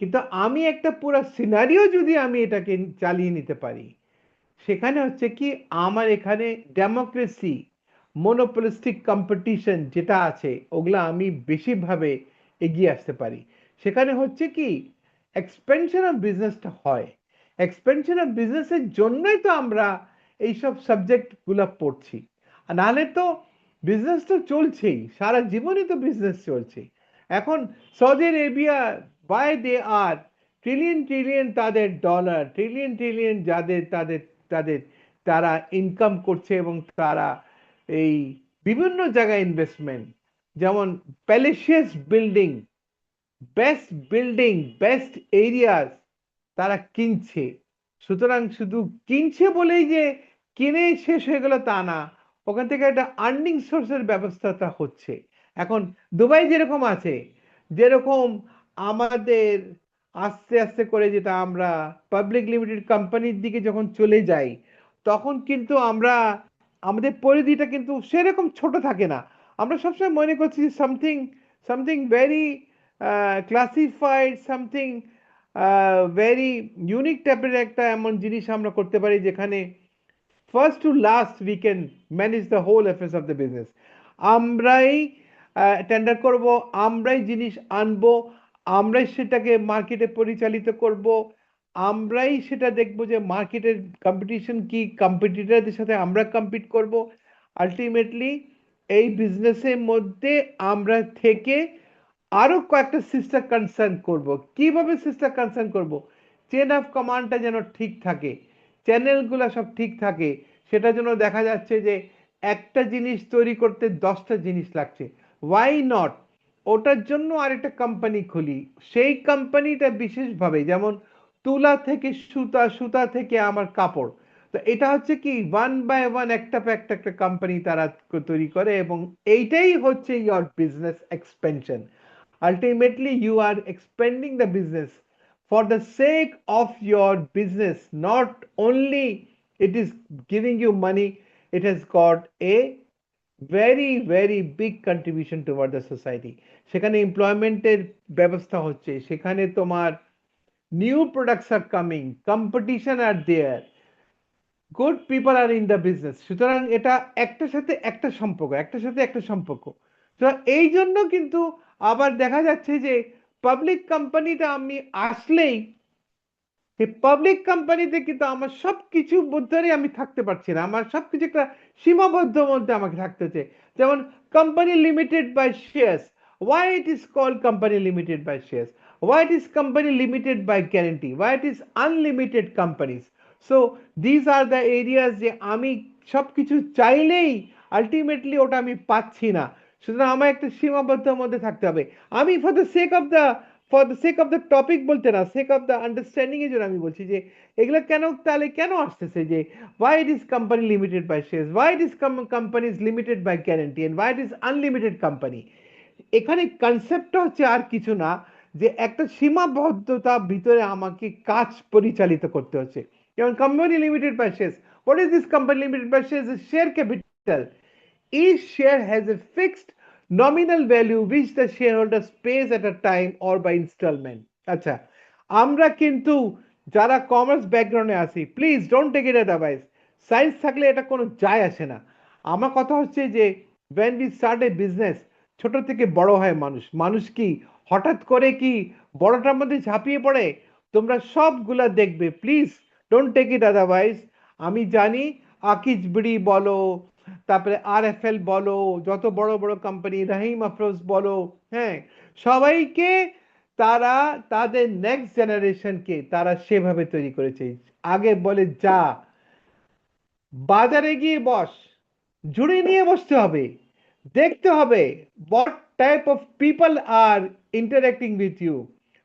কিন্তু আমি একটা পুরো সিনারিও যদি আমি এটাকে চালিয়ে নিতে পারি, সেখানে হচ্ছে কি আমার এখানে ডেমোক্রেসি, মনোপলিস্টিক কম্পিটিশন যেটা আছে ওগুলা আমি বেশিভাবে এগিয়ে আসতে পারি। সেখানে হচ্ছে কি এক্সপেনশন অফ বিজনেসটা হয়। এক্সপেনশন অফ বিজনেসের জন্যই তো আমরা এইসব সাবজেক্টগুলো পড়ছি। আর নাহলে তো বিজনেস তো চলছেই, সারা জীবনই তো বিজনেস চলছে। এখন Saudi Arabia, by they are trillion trillion তাদের ডলার, ট্রিলিয়ন ট্রিলিয়ন যাদের তাদের তাদের তারা ইনকাম করছে, এবং তারা এই বিভিন্ন জায়গায় ইনভেস্টমেন্ট, যেমন প্যালেসিয়াস বিল্ডিং, বেস্ট এরিয়াস তারা কিনছে। সুতরাং শুধু কিনছে বলেই যে কিনে শেষ হয়ে গেল তা না, ওখান থেকে একটা আর্নিং সোর্সের ব্যবস্থাটা হচ্ছে। এখন দুবাই যেরকম আছে, যেরকম আমাদের আস্তে আস্তে করে যেটা আমরা পাবলিক লিমিটেড কোম্পানির দিকে যখন চলে যাই, তখন কিন্তু আমরা আমাদের পরিধিটা কিন্তু সেরকম ছোট থাকে না। আমরা সবসময় মনে করছি something something very classified, something very unique টাইপের একটা এমন জিনিস আমরা করতে পারি যেখানে first to last we can manage the whole affairs of the business. আমরাই টেন্ডার করব, আমরাই জিনিস আনবো, আমরাই সেটাকে মার্কেটে পরিচালিত করব, আমরাই সেটা দেখব যে মার্কেটের কম্পিটিশন কি, কম্পিটিটরদের সাথে আমরা কম্পিট করব। আলটিমেটলি এই বিজনেসের মধ্যে আমরা থেকে আরো কয়েকটা সিস্টার কনসার্ন করব। কিভাবে সিস্টার কনসার্ন করব? চেন অফ কমান্ডটা যেন ঠিক থাকে, চ্যানেলগুলো সব ঠিক থাকে, সেটা যেন দেখা যাচ্ছে যে একটা জিনিস তৈরি করতে 10টা জিনিস লাগছে, ওয়াই নট ওটার জন্য আরেকটা কোম্পানি খুলি। সেই কোম্পানিটা বিশেষভাবে, যেমন তুলা থেকে সুতা, সুতা থেকে আমার কাপড়, তো এটা হচ্ছে কি ওয়ান বাই ওয়ান একটা পর একটা একটা কোম্পানি তারা তৈরি করে, এবং এইটাই হচ্ছে your business expansion. Ultimately, you are expanding the business for the sake of your business. Not only it is giving you money, it has got a very big contribution toward the society. সেখানে এমপ্লয়মেন্টের ব্যবস্থা হচ্ছে, সেখানে তোমার new products are coming, competition are there, good people are in the business. সুতরাং এটা একটার সাথে একটা সম্পর্ক, একটার সাথে একটা সম্পর্ক। তো এই জন্য কিন্তু আবার দেখা যাচ্ছে যে পাবলিক কোম্পানিটা আমি আসলেই, এই পাবলিক কোম্পানিতে কিন্তু আমার সবকিছু মধ্যে আমি থাকতে পারছি না, আমার সবকিছু একটা সীমাবদ্ধ মধ্যে আমাকে থাকতে হচ্ছে। যেমন company limited by shares, why it is called company limited by shares, why it is company limited by guarantee, why it is unlimited companies. So these are the areas যে আমি সবকিছু চাইলেই আলটিমেটলি ওটা আমি পাচ্ছি না। সুতরাং আমার একটা সীমাবদ্ধ মধ্যে থাকতে হবে। আমি for the sake of the topic বলতে না, সেক অফ দ্য আন্ডারস্ট্যান্ডিং এর জন্য আমি বলছি যে এগুলো কেন, তাহলে কেন আসতেছে যে why it is company limited by shares, why it is companies limited by guarantee, and why it is unlimited company। এখানে কনসেপ্টটা হচ্ছে আর কিছু না, যে একটা সীমাবদ্ধতা ভিতরে আমাকে কাজ পরিচালিত করতে হচ্ছে। যেমন company limited by shares, what is this company limited by shares? Share capital, each share has a fixed nominal value which the shareholder pays at a time or by installment. আচ্ছা, আমরা কিন্তু যারা কমার্স ব্যাকগ্রাউন্ডে আছি, please don't take it advice, science থাকলে এটা কোনো যায় আসে না। আমার কথা হচ্ছে যে when we start a business, ছোট থেকে বড় হয় মানুষ, মানুষ কি হঠাৎ করে কি বড়টার মধ্যে ঝাঁপিয়ে পড়ে? তোমরা সবগুলা দেখবে, please don't take it otherwise. আমি জানি আকিজ বিড়ি বলো, তারপরে RFL বলো, যত বড় বড় কোম্পানি, রাহিম আফরোজ বলো, হ্যাঁ, সবাইকে তারা তাদের নেক্সট জেনারেশনকে তারা সেভাবে তৈরি করেছে। আগে বলে যা বাজারে গিয়ে বস, জুড়ে নিয়ে বসতে হবে, দেখতে হবে what type of people are interacting with you,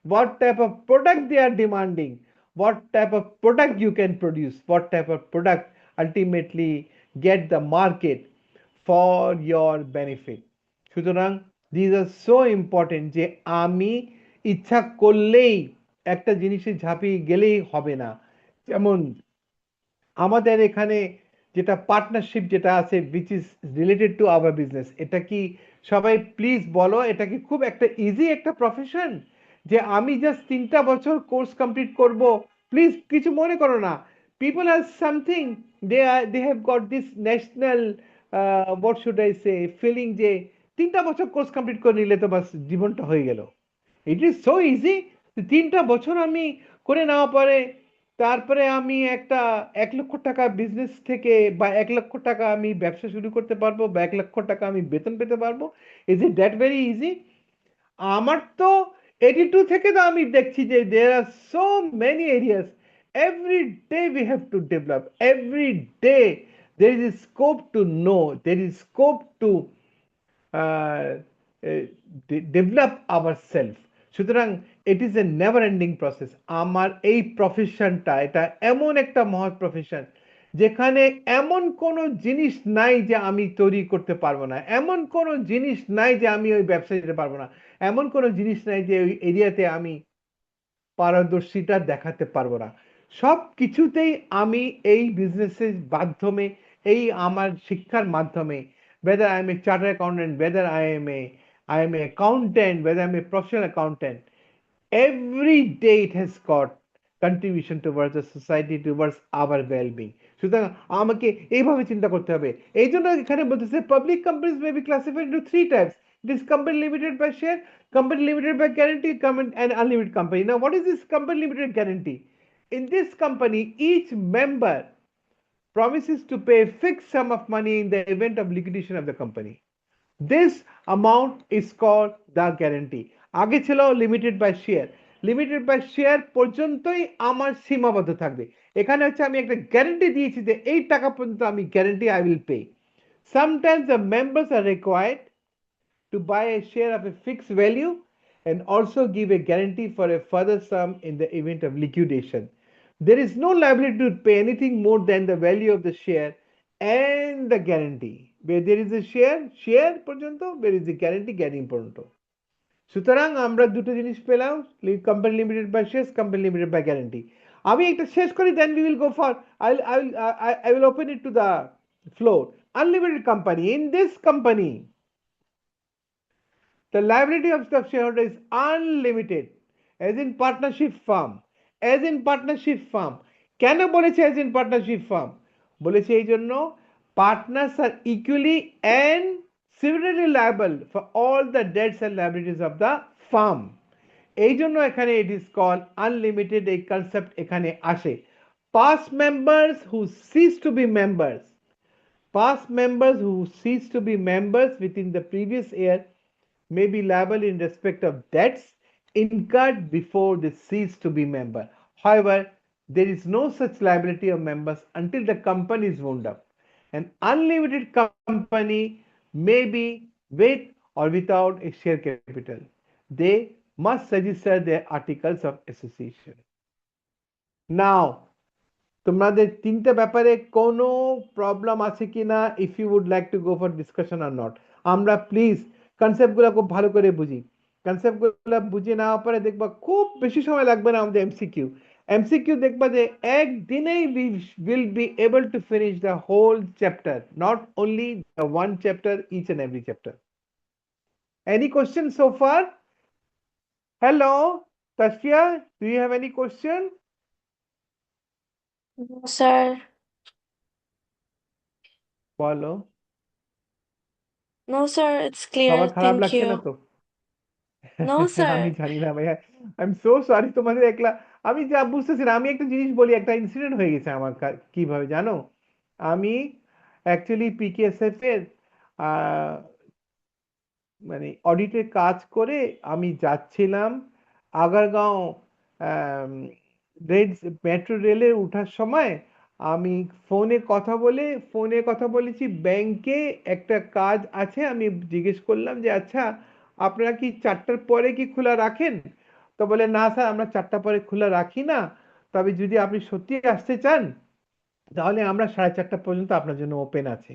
what type of product they are demanding, what type of product you can produce, what type of product ultimately get the market for your benefit. সুতরাং these are so important যে আমি ইচ্ছা করলেই একটা জিনিসে ঝাঁপিয়ে গেলেই হবে না। যেমন আমাদের এখানে যেটা পার্টনারশিপ যেটা আছে which is related to our business, এটা কি সবাই প্লিজ বলো, এটা কি খুব একটা ইজি একটা প্রফেশন যে আমি জাস্ট 3টা বছর কোর্স কমপ্লিট করব? প্লিজ কিছু মনে করো না, people are something, they have got this national what should I say feeling যে 3টা বছর কোর্স কমপ্লিট করে নিলে তো বাস জীবনটা হয়ে গেল। ইট ইজ সো ইজি। 3টা বছর আমি করে নেওয়া পরে তারপরে আমি একটা 1 লক্ষ টাকা বিজনেস থেকে বা 1 লক্ষ টাকা আমি ব্যবসা শুরু করতে পারবো বা 1 লক্ষ টাকা আমি বেতন পেতে পারবো। Is it that very easy? আমার তো 82 থেকে তো আমি দেখছি যে there are so many areas, every day we have to develop, every day there is scope to know, there is scope to develop our self. সুতরাং it is a never ending process. আমার এই প্রফেশনটা এটা এমন একটা মহৎ profession যেখানে এমন কোনো জিনিস নাই যে আমি তৈরি করতে পারবো না, এমন কোনো জিনিস নাই যে আমি ওই ব্যবসায় যেতে পারবো না, এমন কোনো জিনিস নাই যে ওই এরিয়াতে আমি পারদর্শিতা দেখাতে পারবো না। সব কিছুতেই আমি এই বিজনেসের মাধ্যমে, এই আমার শিক্ষার মাধ্যমে, whether I am a chartered accountant, whether I am a accountant, whether I am a professional accountant, every day it has got contribution towards the society, towards our well-being। সুতরাং আমাকে এইভাবে চিন্তা করতে হবে। এই জন্য এখানে বলতেছে public companies may be classified into 3 types. It is company limited by share, company limited by guarantee, and unlimited company. Now, what is this company limited guarantee? In this company, each member promises to pay a fixed sum of money in the event of liquidation of the company. This amount is called the guarantee. আগে ছিল limited by share, limited by share পর্যন্তই আমার সীমাবদ্ধ থাকবে। এখানে হচ্ছে আমি একটা গ্যারান্টি দিয়েছি যে এই টাকা পর্যন্ত আমি guarantee I will pay. Sometimes the members are required to buy a share of a fixed value and also give a guarantee for a further sum in the event of liquidation. There is no liability to pay anything more than the value of the share and the guarantee. Where there is a share পর্যন্ত, where is the guarantee পর্যন্ত। সুতরাং আমরা দুটো জিনিস পেলাম, company limited by shares, company limited by guarantee. আমি একটা শেষ করি, then we will go for I will open it to the floor. Unlimited company. In this company, the liability of the shareholder is unlimited, as in partnership firm, as in partnership firm। কেন বলেছে as in partnership firm? বলেছে এই জন্য partners are equally and similarly liable for all the debts and liabilities of the firm। এই জন্য এখানে it is called unlimited, এই concept এখানে আসে। Past members who cease to be members, past members who cease to be members within the previous year may be liable in respect of debts incurred before they cease to be member. However, there is no such liability of members until the company is wound up. An unlimited company may be with or without a share capital. They must register their articles of association. Now, তোমাদের তিনটা ব্যাপারে কোনো problem আছে কিনা, if you would like to go for discussion or not. আমরা please কনসেপ্টগুলো খুব ভালো করে বুঝি, কনসেপ্টগুলো বুঝে নেওয়ার পরে দেখবা খুব বেশি সময় লাগবে না আমাদের এমসিকিউ। এমসিকিউ দেখবা যে একদিনেই we will be able to finish the whole chapter, not only the one chapter, each and every chapter. Any question so far? Hello Tasfia, do you have any question? No, sir. বলো। No, sir. It's clear. সবার খারাপ Thank লাগছে না you. তো? No, আমি sir. জানি না ভাইয়া, আই এম সো সরি তোমাদের একলা। আমি যা বুঝতেছি না, আমি একটা জিনিস বলি, একটা ইনসিডেন্ট হয়ে গেছে আমার কিভাবে জানো? আমি অ্যাকচুয়ালি পিকেএসএফ এর আহ, মানে অডিটের কাজ করে আমি যাচ্ছিলাম আগারগাঁও রেড মেট্রো রেলে ওঠার সময় আমি ফোনে কথা বলেছি, ব্যাংকে একটা কাজ আছে। আমি জিজ্ঞেস করলাম যে আচ্ছা আপনারা কি 4টার পরে কি খোলা রাখেন? তো বলে না স্যার, আমরা 4টা পরে খোলা রাখি না, তবে যদি আপনি সত্যি আসতে চান তাহলে আমরা 4:30 পর্যন্ত আপনার জন্য ওপেন আছে।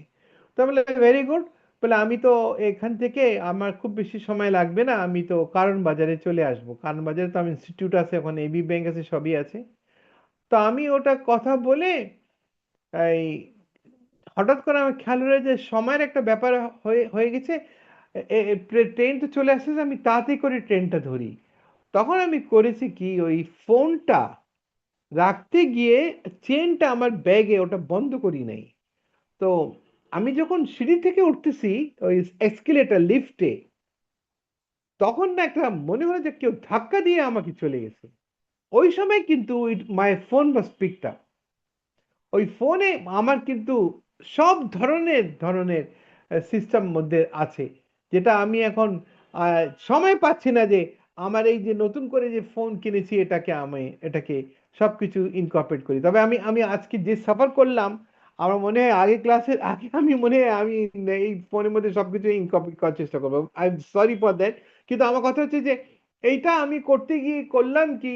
তো বলে ভেরি গুড। বলে আমি তো এখান থেকে আমার খুব বেশি সময় লাগবে না, আমি তো কারণ বাজারে চলে আসবো, কারণ বাজারে তো আমার ইনস্টিটিউট আছে, ওখানে এবি ব্যাংক আছে, সবই আছে। তো আমি ওটা কথা বলে এই হঠাৎ করে আমার খেয়াল হলো যে সময়ের একটা ব্যাপার হয়ে হয়ে গেছে। ট্রেন তো চলে আসছে, আমি তাড়াতাড়ি করে ট্রেনটা ধরি। তখন আমি করেছি কি, ওই ফোনটা রাখতে গিয়ে চেনটা আমার ব্যাগে ওটা বন্ধ করি নাই। তো আমি যখন সিঁড়ি থেকে উঠতেছি ওই এসকেলেটর লিফটে, তখন না একটা মনে হলো যে কেউ ধাক্কা দিয়ে আমাকে চলে গেছে। ওই সময় কিন্তু my phone was picked up. ওই ফোনে আমার কিন্তু সব ধরনের ধরনের সিস্টেম মধ্যে আছে, যেটা আমি এখন সময় পাচ্ছি না যে আমার এই যে নতুন করে যে ফোন কিনেছি এটাকে সবকিছু ইনকর্পোরেট করি। তবে আমি আমি আজকে যে সাফার করলাম, আমার মনে হয় আগে ক্লাসের আগে আমি মনে হয় আমি এই ফোনের মধ্যে সবকিছু ইনকর্পোরেট করার চেষ্টা করবো। I am sorry for that. কিন্তু আমার কথা হচ্ছে যে এইটা আমি করতে গিয়ে করলাম কি,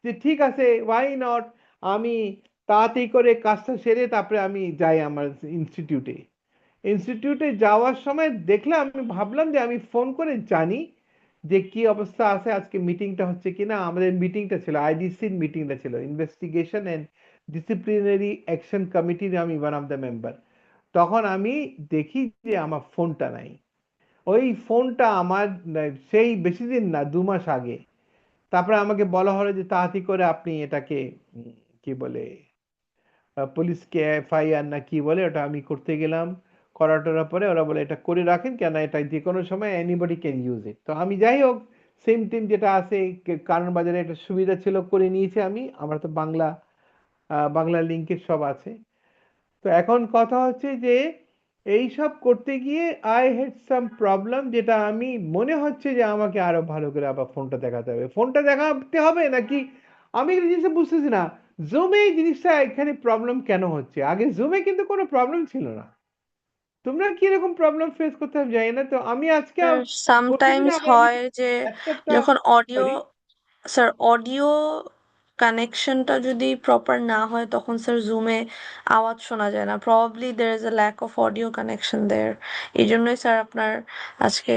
যে ঠিক আছে, ওয়াই নট, আমি তাড়াতাড়ি করে কাজটা সেরে তারপরে আমি যাই আমার ইনস্টিটিউটে। ইনস্টিটিউটে যাওয়ার সময় দেখলাম, আমি ভাবলাম যে আমি ফোন করে জানি যে কি অবস্থা আছে, আজকে মিটিংটা হচ্ছে কিনা। আমাদের মিটিংটা ছিল, আইডিসির মিটিংটা ছিল, ইনভেস্টিগেশন অ্যান্ড ডিসিপ্লিনারি অ্যাকশন কমিটির আমি ওয়ান অফ দ্য মেম্বার। তখন আমি দেখি যে আমার ফোনটা নাই। ওই ফোনটা আমার সেই বেশি দিন না, 2 মাস আগে। তারপরে আমাকে বলা হলো যে তাড়াতাড়ি করে আপনি এটাকে কি বলে পুলিশকে এফআইআর না কি বলে, ওটা আমি করতে গেলাম। করার পরে ওরা বলে এটা করে রাখেন, কেন এটা যে কোনো সময় এনিবডি ক্যান ইউজ ইট। তো আমি যাই হোক, সেম টিম যেটা আছে কারণ বাজারে একটা সুবিধা ছিল, করে নিয়েছি আমি। আমার তো বাংলা লিঙ্কের সব আছে। তো এখন কথা হচ্ছে যে এই সব করতে গিয়ে আই হ্যাড সাম প্রবলেম, যেটা আমি মনে হচ্ছে যে আমাকে আরো ভালো করে আবার ফোনটা দেখাতে হবে। ফোনটা দেখাতে হবে নাকি, আমি এই জিনিসটা বুঝতেছি না। জুমে এই জিনিসটা এখানে প্রবলেম কেন হচ্ছে? আগে জুমে কিন্তু কোনো প্রবলেম ছিল না। তোমরা কি এরকম প্রবলেম ফেস করতে হবে জানি না। তো আমি আজকে প্রতিদিন সামটাইমস আবার আমি হয় যে ল্যাপটপটা, যখন অডিও, সরি, স্যার অডিও কানেকশনটা যদি প্রপার না হয় তখন স্যার জুমে আওয়াজ শোনা যায় না। Probably there is a lack of audio connection there. এই জন্যই স্যার আপনার আজকে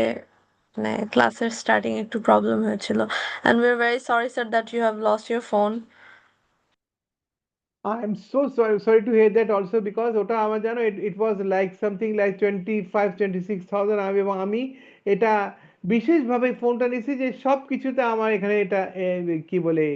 মানে ক্লাসের স্টার্টিং একটু প্রবলেম হয়েছিল। And we are very sorry sir that you have lost your phone. I'm so sorry to hear that also, because ওটা আমার জানো it was like something like 25-26,000। আমি এটা বিশেষভাবে ফোনটা নিয়েছি যে সব কিছুতে আমার এখানে এটা কি বলে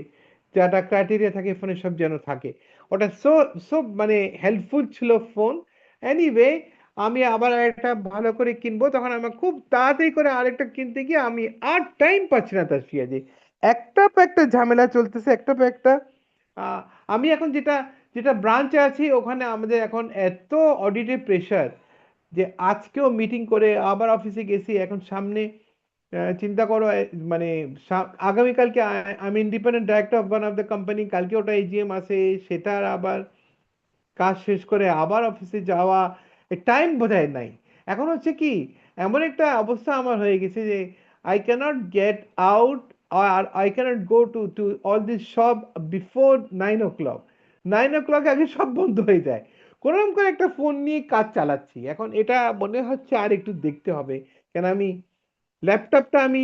যাটা ক্রাইটেরিয়া থাকে ফোনে সব যেন থাকে। ওটা সো সো মানে হেল্পফুল ছিল ফোন। এনিওয়ে, আমি আবার একটা ভালো করে কিনবো, তখন আমার খুব তাড়াতাড়ি করে আরেকটা কিনতে গিয়ে আমি আর টাইম পাচ্ছি না তার ফিয়াজে। একটা পর একটা ঝামেলা চলতেছে, একটা পর একটা। আহ, আমি এখন যেটা যেটা ব্রাঞ্চে আছি, ওখানে আমাদের এখন এত অডিটের প্রেশার যে আজকেও মিটিং করে আবার অফিসে গেছি। এখন সামনে চিন্তা করো, মানে আগামীকালকে আমি independent director of one of the company, কালকে ওটা এজিএম আছে, সেটার আবার কাজ শেষ করে আবার অফিসে যাওয়া, টাইম বোধহয় নাই। এখন হচ্ছে কি, এমন একটা অবস্থা আমার হয়ে গেছে যে আই ক্যানট গেট আউট, আর I can't go to to all this shop before 9 o'clock। 9 o'clock আগে সব বন্ধ হয়ে যায়। কোনোরকম করে একটা ফোন নিয়ে কাজ চালাচ্ছি। এখন এটা মনে হচ্ছে আর একটু দেখতে হবে, কেন আমি ল্যাপটপটা আমি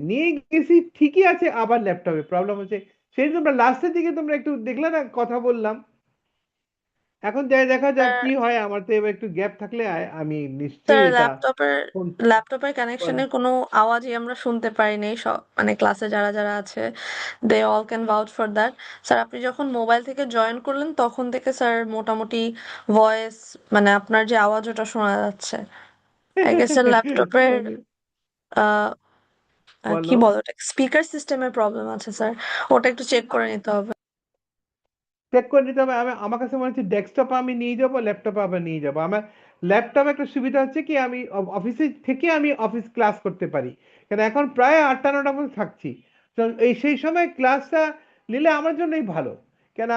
নিয়ে গেছি ঠিকই আছে, আবার ল্যাপটপে প্রবলেম হচ্ছে। সেই তোমরা লাস্টের দিকে তোমরা একটু দেখলে না, কথা বললাম। এখন দেখা যাক স্যার কি হয়। আমার তো এবার একটু গ্যাপ থাকলে আমি স্যার নিশ্চয়ই এটা ল্যাপটপের ফোন। ল্যাপটপের বলো। কানেকশনের কোনো আওয়াজই আমরা শুনতে পাইনি। সব মানে ক্লাসে যারা যারা আছে they all can vouch for that. Sir আপনি যখন মোবাইল থেকে জয়েন করলেন তখন থেকে স্যার মোটামুটি ভয়েস মানে আপনার যে আওয়াজ ওটা শোনা যাচ্ছে। আই গেস স্যার ল্যাপটপের মানে আহ কি বলো, বলে ওটা, স্পিকার সিস্টেমের প্রবলেম আছে স্যার, ওটা একটু চেক করে নিতে হবে। চেক করে নিতে হবে। আমার কাছে মনে হচ্ছে ডেস্কটপ আমি নিয়ে যাবো, ল্যাপটপ আবার নিয়ে যাবো। আমার ল্যাপটপ একটা সুবিধা হচ্ছে কি, আমি অফিসে থেকে আমি অফিস ক্লাস করতে পারি, কারণ এখন প্রায় 8টা 9টা মধ্যে থাকছি। তো সেই সময় ক্লাসটা নিলে আমার জন্যই ভালো। কেন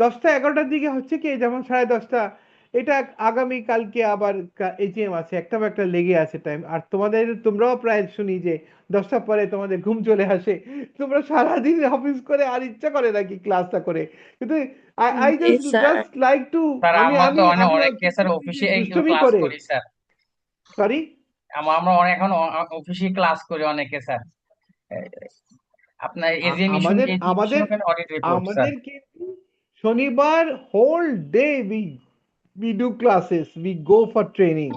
10টা 11টার দিকে হচ্ছে কি, যেমন 10:30, এটা আগামী কালকে আবার এজিএম আছে, একটা বা একটা লেগে আছে টাইম। আর তোমরাও প্রায় শুনি যে 10টার পরে তোমাদের ঘুম চলে আসে। তোমরা সারাদিন অফিস করে আর ইচ্ছা করে নাকি ক্লাসটা করে। কিন্তু I I G just sir. Just like to, sir আমি আমরা তো আমি আমি অনেকে স্যার অফিসে দুষ্টুমি ক্লাস করে, করি স্যার। সরি। আমরা অনেক এখন অফিসে ক্লাস করি অনেকে স্যার। আপনার এজিএম ইস্যু আমাদের এজিএম ইস্যু আমাদের অডিট রিপোর্ট স্যার। আমাদের কিন্তু শনিবার whole day we do classes, we go for training.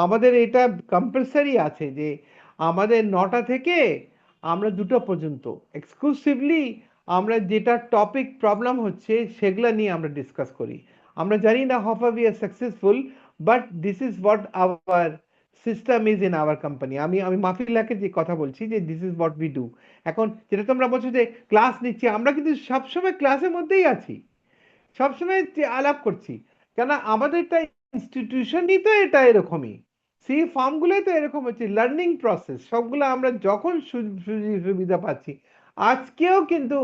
আমাদের এটা কম্পালসারি আছে যে আমাদের 9টা থেকে আমরা 2টা পর্যন্ত এক্সক্লুসিভলি আমরা যেটা টপিক প্রবলেম হচ্ছে সেগুলা নিয়ে আমরা ডিসকাস করি। আমরা জানি না how far we are successful, but this is what hour system is in our company. আমি মাফিলাকে যে কথা বলছি যে this is what we do. এখন যেটা তোমরা বলছো যে ক্লাস নিচ্ছি, আমরা কিন্তু সবসময় ক্লাসের মধ্যেই আছি, সবসময় আলাপ করছি, কেন আমাদের একটা ইনস্টিটিউশনই তো এটা এরকমই, সেই ফার্মগুলোই তো এরকম হচ্ছে লার্নিং প্রসেস, সবগুলো আমরা যখন সুযোগ সুবিধা পাচ্ছি। আজকেও কিন্তু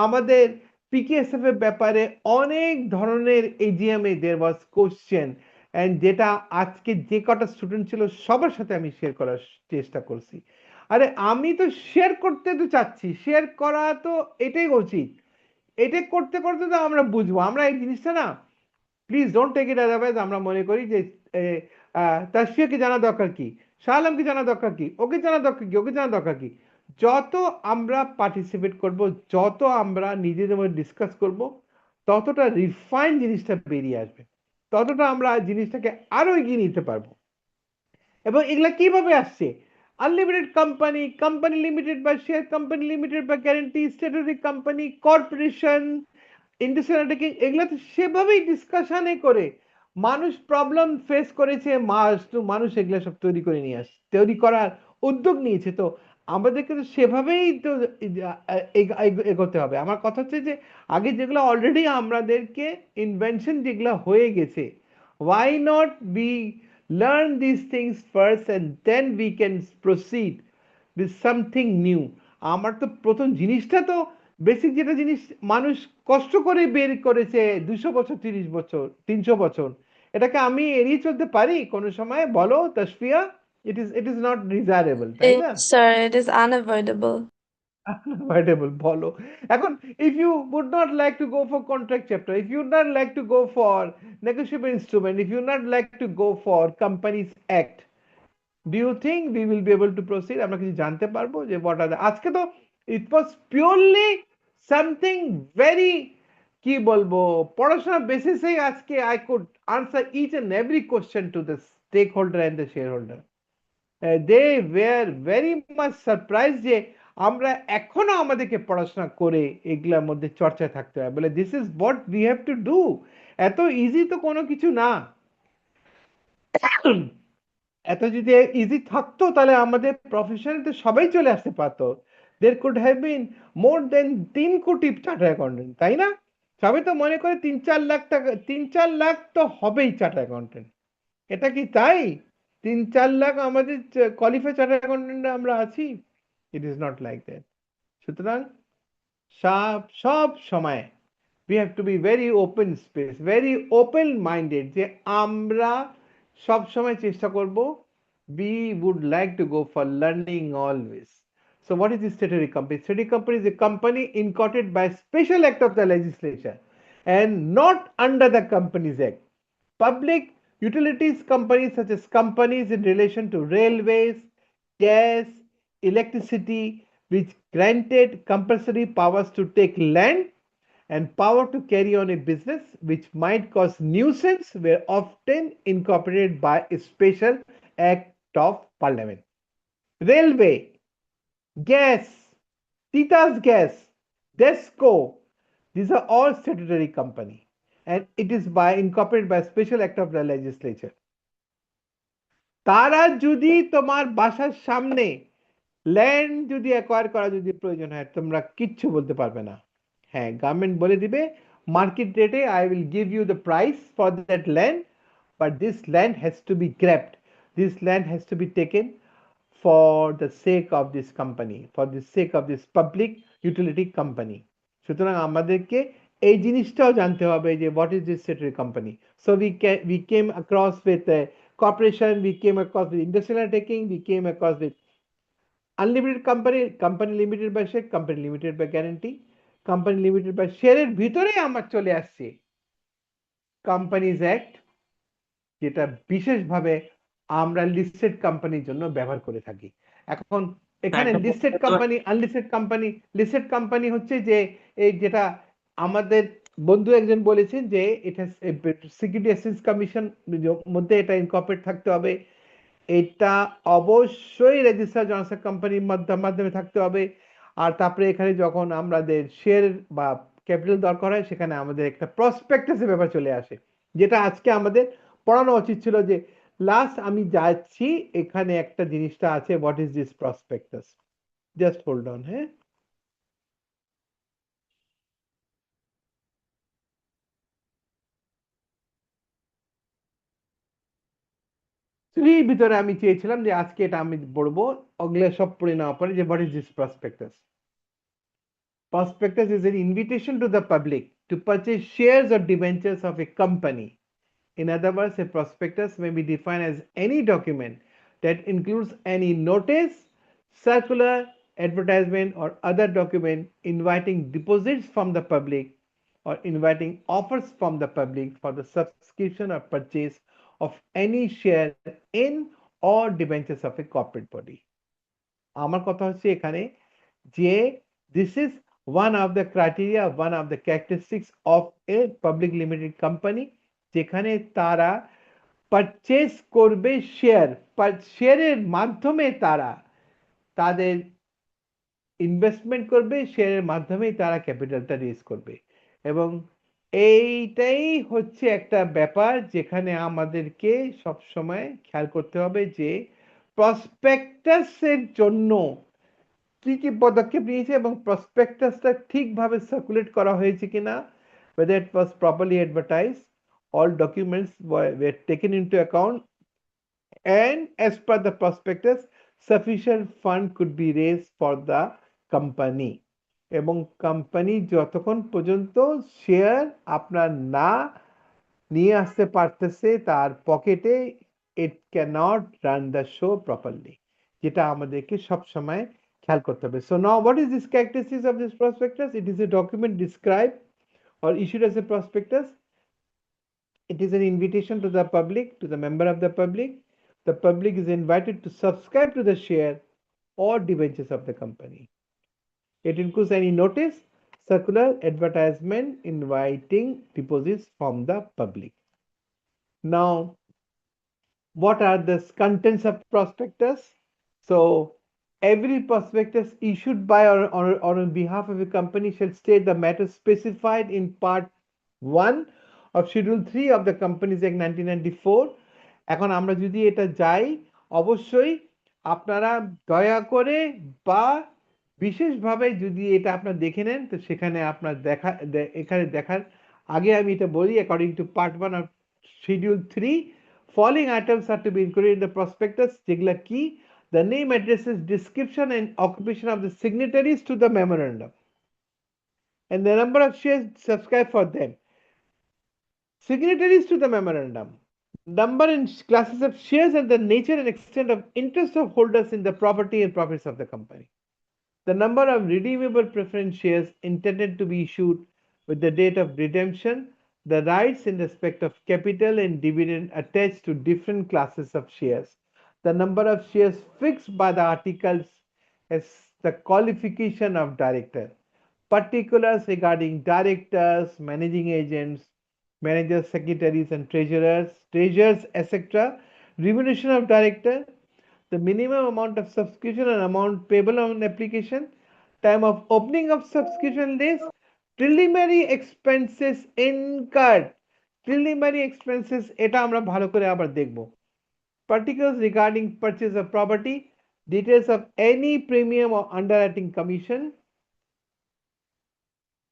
আমাদের পিকেএসএফ এর ব্যাপারে অনেক ধরনের এজিএম এ দেয়ার ওয়াজ কোশ্চেন, এন্ড যেটা আজকে যে কটা স্টুডেন্ট ছিল সবার সাথে আমি শেয়ার করার চেষ্টা করছি। আরে আমি তো শেয়ার করতে তো চাচ্ছি, শেয়ার করা তো এটাই উচিত। এটা করতে করতে তো আমরা বুঝবো, আমরা এই জিনিসটা না, please don't take it otherwise আমরা মনে করি যে তাসফিয়াকে জানা দরকার কি, শাহ আলমকে জানা দরকার কি, ওকে জানা দরকার কি, ওকে জানা দরকার কি। যত আমরা পার্টিসিপেট করব, যত আমরা নিজেদের মধ্যে ডিসকাস করব, ততটা রিফাইন জিনিসটা বেরিয়ে আসবে, ততটা আমরা জিনিসটাকে আরো এগিয়ে নিতে পারবো। এবং এগুলা কিভাবে আসছে? আনলিমিটেড কোম্পানি, কোম্পানি লিমিটেড বা শেয়ার, কোম্পানি লিমিটেড বা guarantee, statutory company, corporation, industrial taking, এগুলা তো সেভাবেই ডিসকাশনে করে মানুষ প্রবলেম ফেস করেছে, মানুষ এগুলা সব তৈরি করে নিয়ে আসছে, তৈরি করার উদ্যোগ নিয়েছে। তো আমাদেরকে তো সেভাবেই তো এগোতে হবে। আমার কথা হচ্ছে যে আগে যেগুলো অলরেডি আমাদেরকে ইনভেনশন যেগুলো হয়ে গেছে, why not we learn these things first and then we can proceed with something new? আমার তো প্রথম জিনিসটা তো বেসিক যেটা জিনিস মানুষ কষ্ট করে বের করেছে 200 বছর, 30 বছর, 300 বছর, এটাকে আমি এড়িয়ে চলতে পারি কোনো সময়? বলো Tasfia, it is not desirable, তাই না? Sir, it is unavoidable. Unavoidable বলো। এখন if you would not like to go for contract chapter, if you would not like to go for negotiable instrument, if you would not like to go for companies act, do you think we will be able to proceed? আমরা কিছু জানতে পারবো যে what are the, আজকে তো it was purely something very, কি বলবো, পড়াশোনার বেসিসেই আজকে I could answer each and every question to the stakeholder and the shareholder. They were very much surprised যে আমরা এখনো আমাদেরকে পড়াশোনা করে এগুলোর মধ্যে চর্চায় থাকতে হয়, বলে this is what we have to do. এত ইজি তো কোনো কিছু না। এত যদি ইজি থাকতো তাহলে আমাদের প্রফেশনে তো সবাই চলে আসতে পারতো। দের কুড হ্যাভ বিন মোর দেন 3 কোটি চার্টার অ্যাকাউন্টেন্ট, তাই না? সবাই তো মনে করে 3-4 লাখ টাকা, 3-4 লাখ তো হবেই চার্টার অ্যাকাউন্টেন্ট। এটা কি তাই? 3-4 লাখ আমাদের কোয়ালিফাইড চার্টার অ্যাকাউন্টেন্ট আমরা আছি? ইট ইজ নট লাইক দ্যাট। সুতরাং সব সময় we have to be very open space, very open minded, যে আমরা সব সময় চেষ্টা করব, we would like to go for learning always. So what is the statutory company? Statutory company is a company incorporated by special act of the legislature and not under the Companies Act. Public utilities companies such as companies in relation to railways, gas, electricity, which granted compulsory powers to take land and power to carry on a business which might cause nuisance, were often incorporated by a special act of parliament. Railway, gas, Tita's gas, Desco, these are all statutory company and it is by incorporated by special act of the legislature. তারা যদি তোমার বাসার সামনে land যদি acquire করা যদি প্রয়োজন হয়, তোমরা কিচ্ছু বলতে পারবে না। হ্যাঁ, গভর্নমেন্ট বলে দিবে মার্কেট রেটে I will give you the price for that land, but this land has to be grabbed, this land has to be taken for the sake of this company, for the sake of this public utility company. সুতরাং আমাদেরকে এই জিনিসটাও জানতে হবে যে what is this statutory company. So we came across with corporation, we came across with industrial undertaking, we came across with unlimited company, company limited by share, company limited by guarantee, company limited by share এর ভিতরেই আমার চলে আসছে companies act, যেটা বিশেষভাবে আমরা listed কোম্পানির জন্য ব্যবহার করে থাকি। এখন এখানে একটা listed company, unlisted company, listed company হচ্ছে যে এই যেটা আমাদের বন্ধু একজন বলেছেন যে এটা সিকিউরিটি এক্সচেঞ্জ কমিশন মধ্যে এটা ইনকর্পোরেট থাকতে হবে, এটা অবশ্যই রেজিস্টার জনসন কোম্পানির মাধ্যমে থাকতে হবে, আর তারপরে এখানে যখন আমাদের শেয়ার বা ক্যাপিটাল দরকার হয় সেখানে আমাদের একটা প্রসপেক্টাসের ব্যাপার চলে আসে, যেটা আজকে আমাদের পড়ানো উচিত ছিল। যে লাস্ট আমি যাচ্ছি, এখানে একটা জিনিসটা আছে, what is this prospectus. Just hold on, হ্যাঁ। থ্রির ভিতরে আমি চেয়েছিলাম যে আজকে এটা আমি পড়বো, ওগুলো সব পড়ে নেওয়ার পরে যে what is this prospectus. Prospectus is an invitation to the public to purchase shares or debentures of a company. In other words, a prospectus may be defined as any document that includes any notice, circular, advertisement, or other document inviting deposits from the public or inviting offers from the public for the subscription or purchase of any share in or debentures of a corporate body. আমার কথা হচ্ছে এখানে যে this is one of the criteria, one of the characteristics of a public limited company, যেখানে তারা purchase করবে share, শেয়ারের মাধ্যমে তারা তাদের ইনভেস্টমেন্ট করবে, শেয়ারের মাধ্যমেই তারা ক্যাপিটালটা রেজ করবে। এবং এইটাই হচ্ছে একটা ব্যাপার যেখানে আমাদেরকে সবসময় খেয়াল করতে হবে যে প্রসপেক্টাসের জন্য কি কি পদক্ষেপ নিয়েছে এবং প্রসপেক্টাসটা ঠিকভাবে সার্কুলেট করা হয়েছে কিনা, whether it was properly advertised, all documents were taken into account, and as per the prospectus sufficient fund could be raised for the company. এবং কোম্পানি যতক্ষণ পর্যন্ত শেয়ার আপনার না নিয়ে আসতে পারতেছে তার পকেটে, it cannot run the show properly, যেটা আমাদেরকে সব সময় খেয়াল করতে হবে। So now what is this characteristics of this prospectus? It is a document described or issued as a prospectus. It is an invitation to the public, to the member of the public. The public is invited to subscribe to the share or debentures of the company. It includes any notice, circular, advertisement inviting deposits from the public. Now, what are the contents of prospectus? So every prospectus issued by or on behalf of a company shall state the matter specified in part 1 of schedule 3 of the Companies Act 1994. এখন আমরা যদি এটা যাই, অবশ্যই আপনারা দয়া করে বা বিশেষভাবে যদি এটা আপনারা দেখে নেন, তো সেখানে আপনার এখানে দেখার আগে আমি এটা বলি, according to part 1 of schedule 3, following items are to be included in the prospectus, যেগুলা কি? The name, addresses, description and occupation of the signatories to the memorandum, and the number of shares subscribed for them. Signatories to the memorandum, number and classes of shares, and the nature and extent of interest of holders in the property and profits of the company. The number of redeemable preference shares intended to be issued with the date of redemption, the rights in respect of capital and dividend attached to different classes of shares, the number of shares fixed by the articles as the qualification of director, particulars regarding directors, managing agents, managers, secretaries, and treasurers, etc., remuneration of director, the minimum amount of subscription and amount payable on application, time of opening of subscription list, preliminary expenses incurred. Preliminary expenses এটা আমরা ভালো করে আবার দেখব। Particulars regarding purchase of property, details of any premium or underwriting commission,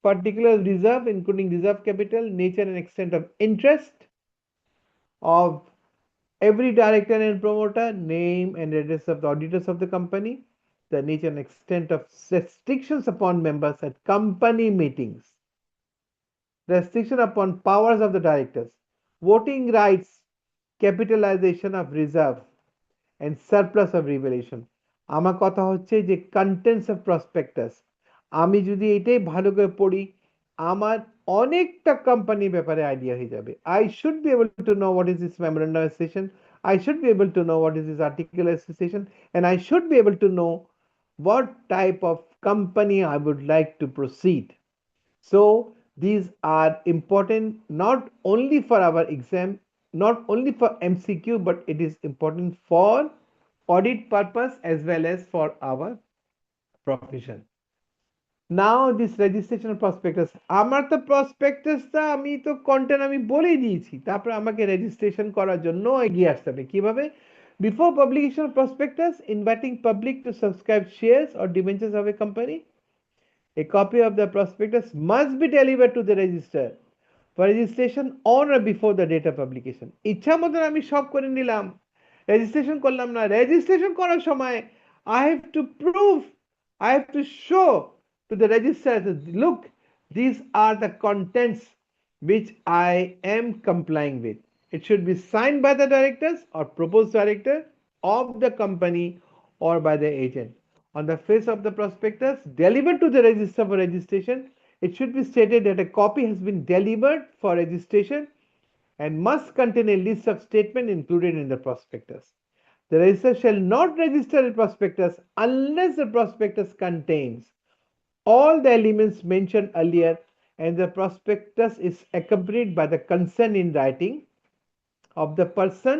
particular reserve including reserve capital, nature and extent of interest of every director and promoter, name and address of the auditors of the company, the nature and extent of restrictions upon members at company meetings, restriction upon powers of the directors, voting rights, capitalization of reserve, and surplus of revelation. আমার কথা হচ্ছে যে contents of prospectus, আমি যদি এটাই ভালো করে পড়ি, আমার অনেকটা কোম্পানির ব্যাপারে আইডিয়া হয়ে যাবে। I should be able to know what is this memorandum of association, I should be able to know what is this article of association, and I should be able to know what type of company I would like to proceed. So These are important not only for our exam, not only for MCQ, but it is important for audit purpose as well as for our profession. Now this registration prospectus, আমার তো প্রসপেক্টাসটা আমি তো content আমি বলেই দিয়েছি, তারপর আমাকে registration করার জন্য এগিয়ে আসতে হবে কিভাবে? Before publication of prospectus, inviting public to subscribe shares or debentures of a company, a copy of the prospectus must be delivered to the register for registration on or before the date of publication. ইচ্ছা মতন আমি সব করে নিলাম, registration করলাম না, registration করার সময় I have to prove, I have to show to the registrar that, look, these are the contents which I am complying with. It should be signed by the directors or proposed director of the company or by the agent. On the face of the prospectus delivered to the register for registration, it should be stated that a copy has been delivered for registration and must contain a list of statements included in the prospectus. The register shall not register a prospectus unless the prospectus contains all the elements mentioned earlier and the prospectus is accompanied by the consent in writing of the person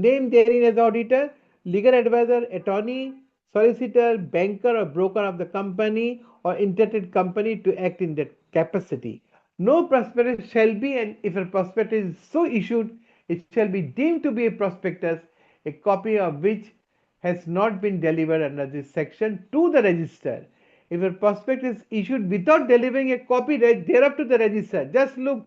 named therein as auditor, legal advisor, attorney, solicitor, banker or broker of the company or intended company to act in that capacity. No prospectus shall be, and if a prospectus is so issued, it shall be deemed to be a prospectus, a copy of which has not been delivered under this section to the register. If a prospectus is issued without delivering a copy thereof to the register, just look,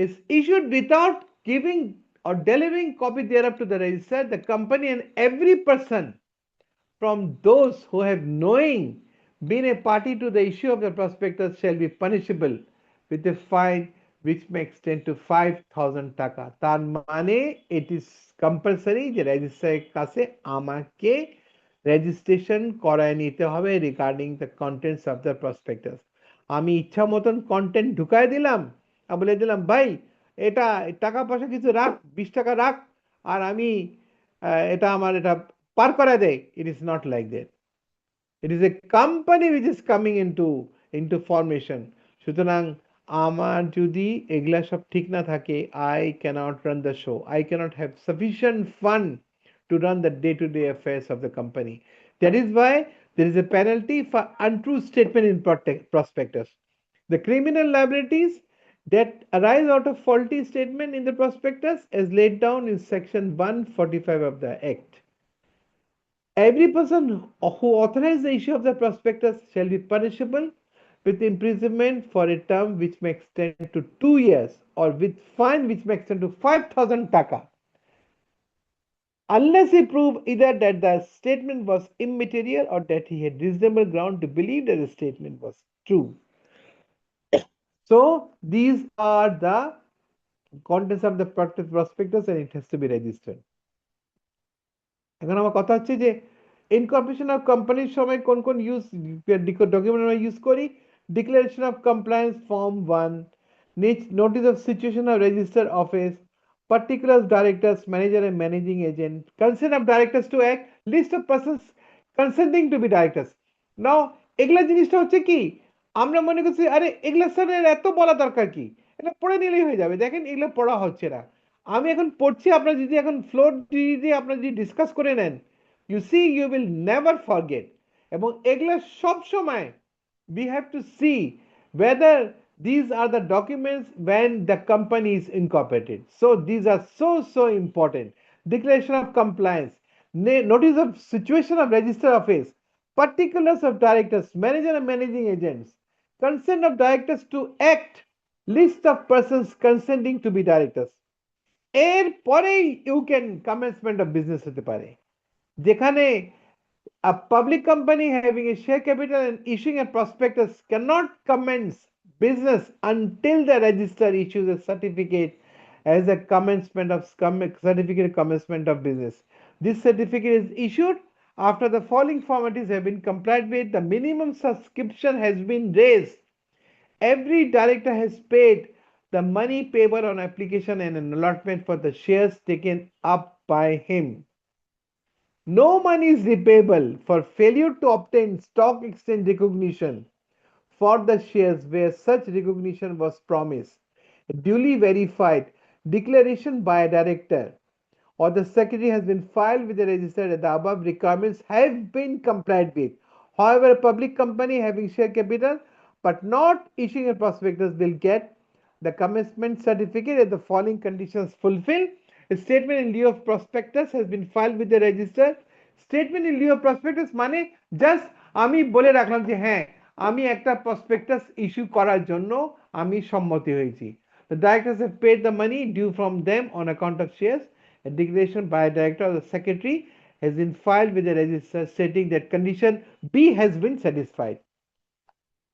is issued without giving or delivering copy thereof to the register, the company and every person from those who have knowing been a party to the issue of the prospectus shall be punishable with a fine which may extend to 5,000 টাকা। তার মানে it is compulsory যে রেজিস্ট্রারের কাছে আমাকে registration করায় নিতে হবে regarding the contents of the prospectus. আমি ইচ্ছা মতন কন্টেন্ট ঢুকায় দিলাম আর বলে দিলাম ভাই এটা টাকা পয়সা কিছু রাখ, 20 টাকা রাখ আর আমি এটা আমার এটা পার করা দেয়। It is not like that. It is a company which is coming into formation. সুতরাং আমার যদি এগুলা সব ঠিক না থাকে, I cannot run the show. I cannot have sufficient fund to run the day-to-day affairs of the company. That is why there is a penalty for untrue statement in prospectus. The criminal liabilities that arise out of faulty statement in the prospectus as laid down in section 145 of the Act. Every person who authorizes the issue of the prospectus shall be punishable with imprisonment for a term which may extend to 2 years or with fine which may extend to 5,000 taka, unless he prove either that the statement was immaterial or that he had reasonable ground to believe that the statement was true. So these are the contents of the prospectus and it has to be registered. এখন আমার কথা হচ্ছে যে incorporation of কোম্পানির সময় কোন কোন document আমরা ইউজ করি? Declaration of compliance form 1, notice of situation of register office, particular directors, manager and managing agent, consent of directors to act, list of persons consenting to be directors. Now এগুলা জিনিসটা হচ্ছে কি আমরা মনে করছি আরে এগুলা স্যার এত বলা দরকার কি, এটা পড়ে নিলেই হয়ে যাবে। দেখেন এগুলো পড়া হচ্ছে না, আমি এখন পড়ছি, আপনারা যদি এখন ফ্লোর দিয়ে আপনারা যদি ডিসকাস করে নেন, you see you will never forget. এবং এগুলা সব সময় we have to see whether these are the documents when the company is incorporated. So these are so important. Declaration of compliance, notice of situation of register office, particulars of directors, manager and managing agents, consent of directors to act, list of persons consenting to be directors. এর পরেই you can commencement of business হতে পারে, যেখানে a public company having a share capital and issuing a prospectus cannot commence business until the registrar issues a certificate as a commencement of certificate commencement of business. This certificate is issued after the following formalities have been complied with. The minimum subscription has been raised. Every director has paid the money payable on application and an allotment for the shares taken up by him. No money is repayable for failure to obtain stock exchange recognition for the shares where such recognition was promised, a duly verified declaration by a director or the secretary has been filed with the register that the above requirements have been complied with. However, a public company having share capital but not issuing a prospectus will get the commencement certificate if the following conditions fulfilled. A statement in lieu of prospectus has been filed with the register. Statement in lieu of prospectus মানে just আমি বলে রাখলাম যে হ্যাঁ আমি একটা prospectus issue করার জন্য আমি সম্মতি হয়েছি। The directors have paid the money due from them on account of shares. A declaration by a director or the secretary has been filed with the register stating that condition B has been satisfied.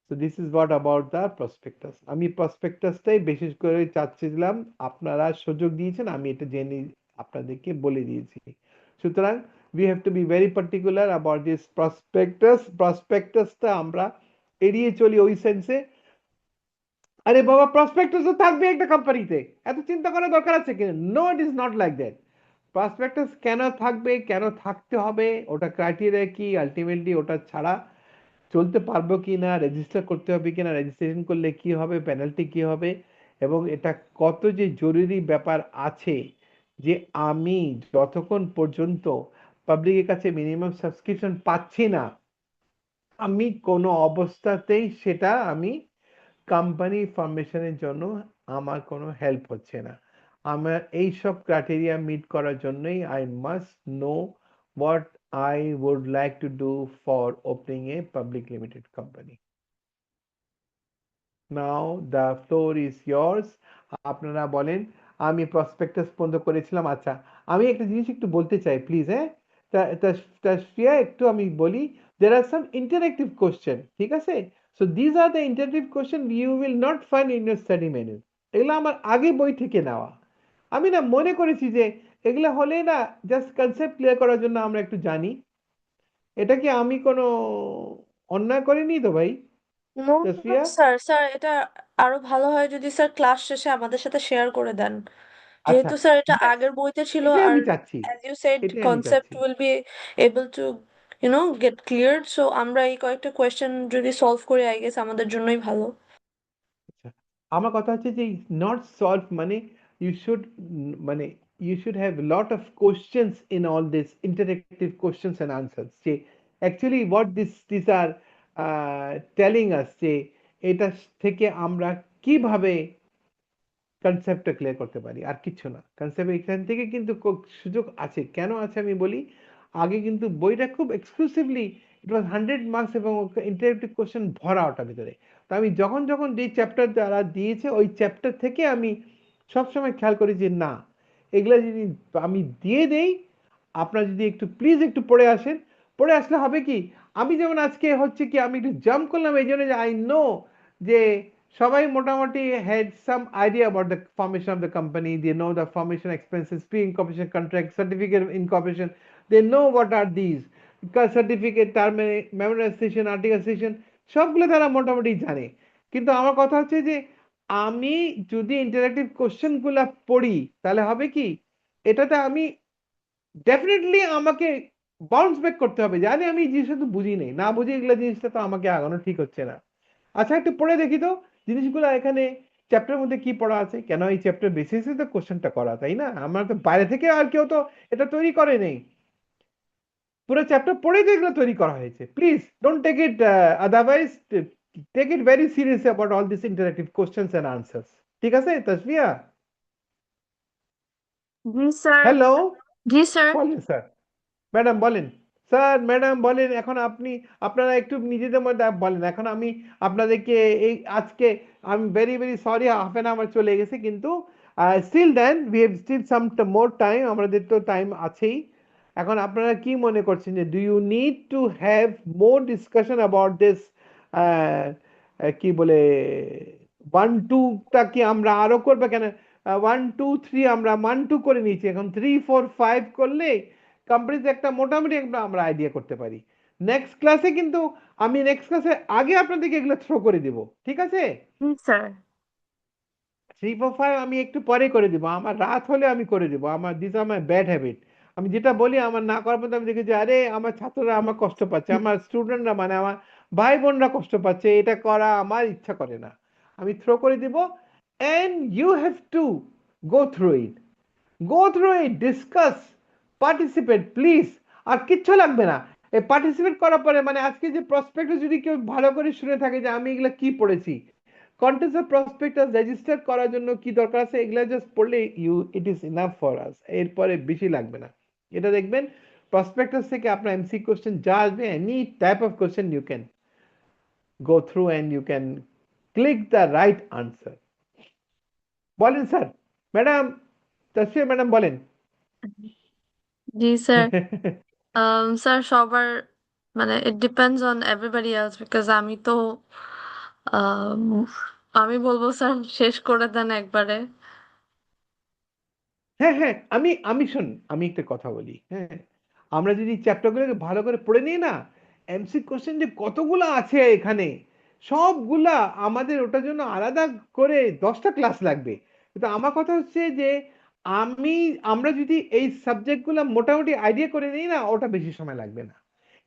So this is what about the prospectus. আমি প্রসপেক্টাসটাই বিশেষ করে চাচ্ছিলাম, আপনারা সুযোগ দিয়েছেন, আমি এটা জেনে আপনাদেরকে বলে দিয়েছি। সুতরাং we have to be very particular about this prospectus. প্রসপেক্টাসটা আমরা এড়িয়ে চলি ওই সেন্সে, আরে বাবা প্রসপেক্টাস তো থাকবে একটা কোম্পানিতে, এত চিন্তা করার দরকার আছে কিনা? No, it is not like that. Prospectus কেন থাকবে, কেন থাকতে হবে, ওটা ক্রাইটেরিয়া কি, আলটিমেটলি ওটা ছাড়া চলতে পারবো কি না, রেজিস্টার করতে হবে কিনা, রেজিস্ট্রেশন করলে কি হবে, পেনাল্টি কি হবে, এবং এটা কত যে জরুরি ব্যাপার আছে যে আমি যতক্ষণ পর্যন্ত পাবলিকের কাছে মিনিমাম সাবস্ক্রিপশন পাচ্ছি না, আমি কোনো অবস্থাতেই সেটা আমি কোম্পানি ফর্মেশনের জন্য আমার কোনো হেল্প হচ্ছে না। আমার এইসব ক্রাইটেরিয়া মিট করার জন্যই I must no what I would like to do for opening a public limited company. Now the floor is yours. আপনারা বলেন। আমি প্রসপেক্টাস বন্ধ করেছিলাম। আচ্ছা, আমি একটা জিনিস একটু বলতে চাই প্লিজ, হ্যাঁ তাশফিয়া, একটু আমি বলি, there are some interactive question, ঠিক আছে? So these are the interactive question you will not find in your study manual. এগুলো আমার আগে বই থেকে নেওয়া। আমি না মনে করেছি যে এগুলো হলে না জাস্ট কনসেপ্ট ক্লিয়ার করার জন্য আমরা একটু জানি। এটা কি আমি কোনো অন্যায় করিনি তো ভাই নো তাসফিয়া? স্যার, স্যার এটা আরো ভালো হয় যদি স্যার ক্লাস শেষে আমাদের সাথে শেয়ার করে দেন, আচ্ছা, যেহেতু স্যার এটা এটা আগের বইতে ছিল। এটাই আর আমি চাচ্ছি, অ্যাজ ইউ সেড এটাই আমি কনসেপ্ট চাচ্ছি। Will be able to get cleared, so আমরা এই কয়েকটা কোয়েশ্চেন যদি সলভ করি আই গেস আমাদের জন্যই ভালো। আচ্ছা, আমার কথা হচ্ছে যে নট সলভ মানে ইউ শুড মানে you should have lot of questions in all this interactive questions and answers, যে actually what this are telling us, যে এটা থেকে আমরা কিভাবে কনসেপ্টটা ক্লিয়ার করতে পারি, আর কিছু না। কনসেপ্ট এখান থেকে কিন্তু সুযোগ আছে, কেন আছে আমি বলি। আগে কিন্তু বইটা খুব এক্সক্লুসিভলি ইট ওয়াজ 100 মার্কস এবং ইন্টারেক্টিভ কোশ্চেন ভরা ওটার ভিতরে। তো আমি যখন যখন যে চ্যাপ্টার যারা দিয়েছে ওই চ্যাপ্টার থেকে আমি সবসময় খেয়াল করি যে না, এগুলো যদি আমি দিয়ে দেই, আপনারা যদি একটু প্লিজ একটু পড়ে আসেন, পড়ে আসলে হবে কি, আমি যেমন আজকে হচ্ছে কি আমি একটু জাম্প করলাম এই জন্য যে আই নো যে সবাই মোটামুটি had some idea about the formation of the company, they know the formation expenses, pre-incorporation contract, certificate of incorporation, they know what are these certificate, memorization, articulation, সবগুলো তারা মোটামুটি জানে। কিন্তু আমার কথা হচ্ছে যে আমি যদি ইন্টারেক্টিভ কোশ্চেন গুলা পড়ি তাহলে হবে কি, এটাতে আমি ডেফিনেটলি আমাকে বাউন্স ব্যাক করতে হবে, জানি আমি এই জিনিসটা তো বুঝি নেই, না বুঝি এগুলো জিনিসটা তো আমাকে আগানো ঠিক হচ্ছে না। আচ্ছা, একটু পড়ে দেখি তো জিনিসগুলো এখানে চ্যাপ্টারের মধ্যে কি পড়া আছে, কেন এই চ্যাপ্টার বেসিসে তো কোশ্চেনটা করা, তাই না? আমার তো বাইরে থেকে আর কেউ তো এটা তৈরি করে নেই, পুরো চ্যাপ্টার পড়েই তো এগুলো তৈরি করা হয়েছে। Please don't take it otherwise, take it very serious about all this interactive questions and answers. ঠিক আছে তাসফিয়া? জি স্যার। হ্যালো, জি স্যার। বলেন স্যার। ম্যাডাম বলেন। স্যার ম্যাডাম বলেন। এখন আপনারা একটু নিজেদের মধ্যে বলেন। এখন আমি আপনাদেরকে এই আজকে আমি very very sorry, half an hour চলে গেছে, কিন্তু still then we have still some more time, আমাদের তো টাইম আছেই। এখন আপনারা কি মনে করছেন যে do you need to have more discussion about this, কি বলে 1 2টা কি আমরা আরো করবো? কেন 1 2 3 আমরা 1 2 করে নিয়েছি, এখন 3 4 5 করলে কোম্পানিতে একটা মোটামুটি আমরা আইডিয়া করতে পারি। নেক্সট ক্লাসে কিন্তু আমি নেক্সট ক্লাসে আগে আপনাদেরকে এগুলো থ্রো করে দিব, ঠিক আছে? জি স্যার। 3 4 5 আমি একটু পরে করে দিব, আমার রাত হলে আমি করে দিব, আমার this are my bad habit. আমি যেটা বলি আমার না করার মধ্যে আমি দেখি যে আরে আমার ছাত্ররা আমার কষ্ট পাচ্ছে, আমার স্টুডেন্টরা মানে ভাই বোনরা কষ্ট পাচ্ছে, এটা করা আমার ইচ্ছা করে না, আমি থ্রো করে দিব। And you have to go through it, go through it, discuss, participate please. আর কিচ্ছু লাগবে না, এই পার্টিসিপেট করার পরে মানে আজকে যে প্রসপেক্টাস যদি কেউ ভালো করে শুনে থাকে যে আমি এগুলা কি পড়েছি, কন্টেস্ট অফ প্রসপেক্টাস রেজিস্টার করার জন্য কি দরকার আছে এগুলা জাস্ট পড়লে you it is enough for us, এরপরে বেশি লাগবে না। এটা দেখবেন প্রসপেক্টাস থেকে আপনার এমসি কোশ্চেন যা আসবে, any type of question you can go through and you can click the right answer. বলেন স্যার, ম্যাডাম, তসফিয়া ম্যাডাম বলেন। জি স্যার। স্যার সবার মানে it depends on everybody else because আমি তো um, আমি বলবো স্যার শেষ করে দেন একবারে। হ্যাঁ হ্যাঁ, আমি শোন, আমি একটা কথা বলি, হ্যাঁ, আমরা যদি চ্যাপ্টারগুলোকে ভালো করে পড়ে নিই না, এমসি কোশ্চেন যে কতগুলো আছে এখানে, সবগুলা আমাদের ওটার জন্য আলাদা করে 10টা ক্লাস লাগবে। কিন্তু আমার কথা হচ্ছে যে আমি আমরা যদি এই সাবজেক্টগুলো মোটামুটি আইডিয়া করে নিই না, ওটা বেশি সময় লাগবে না,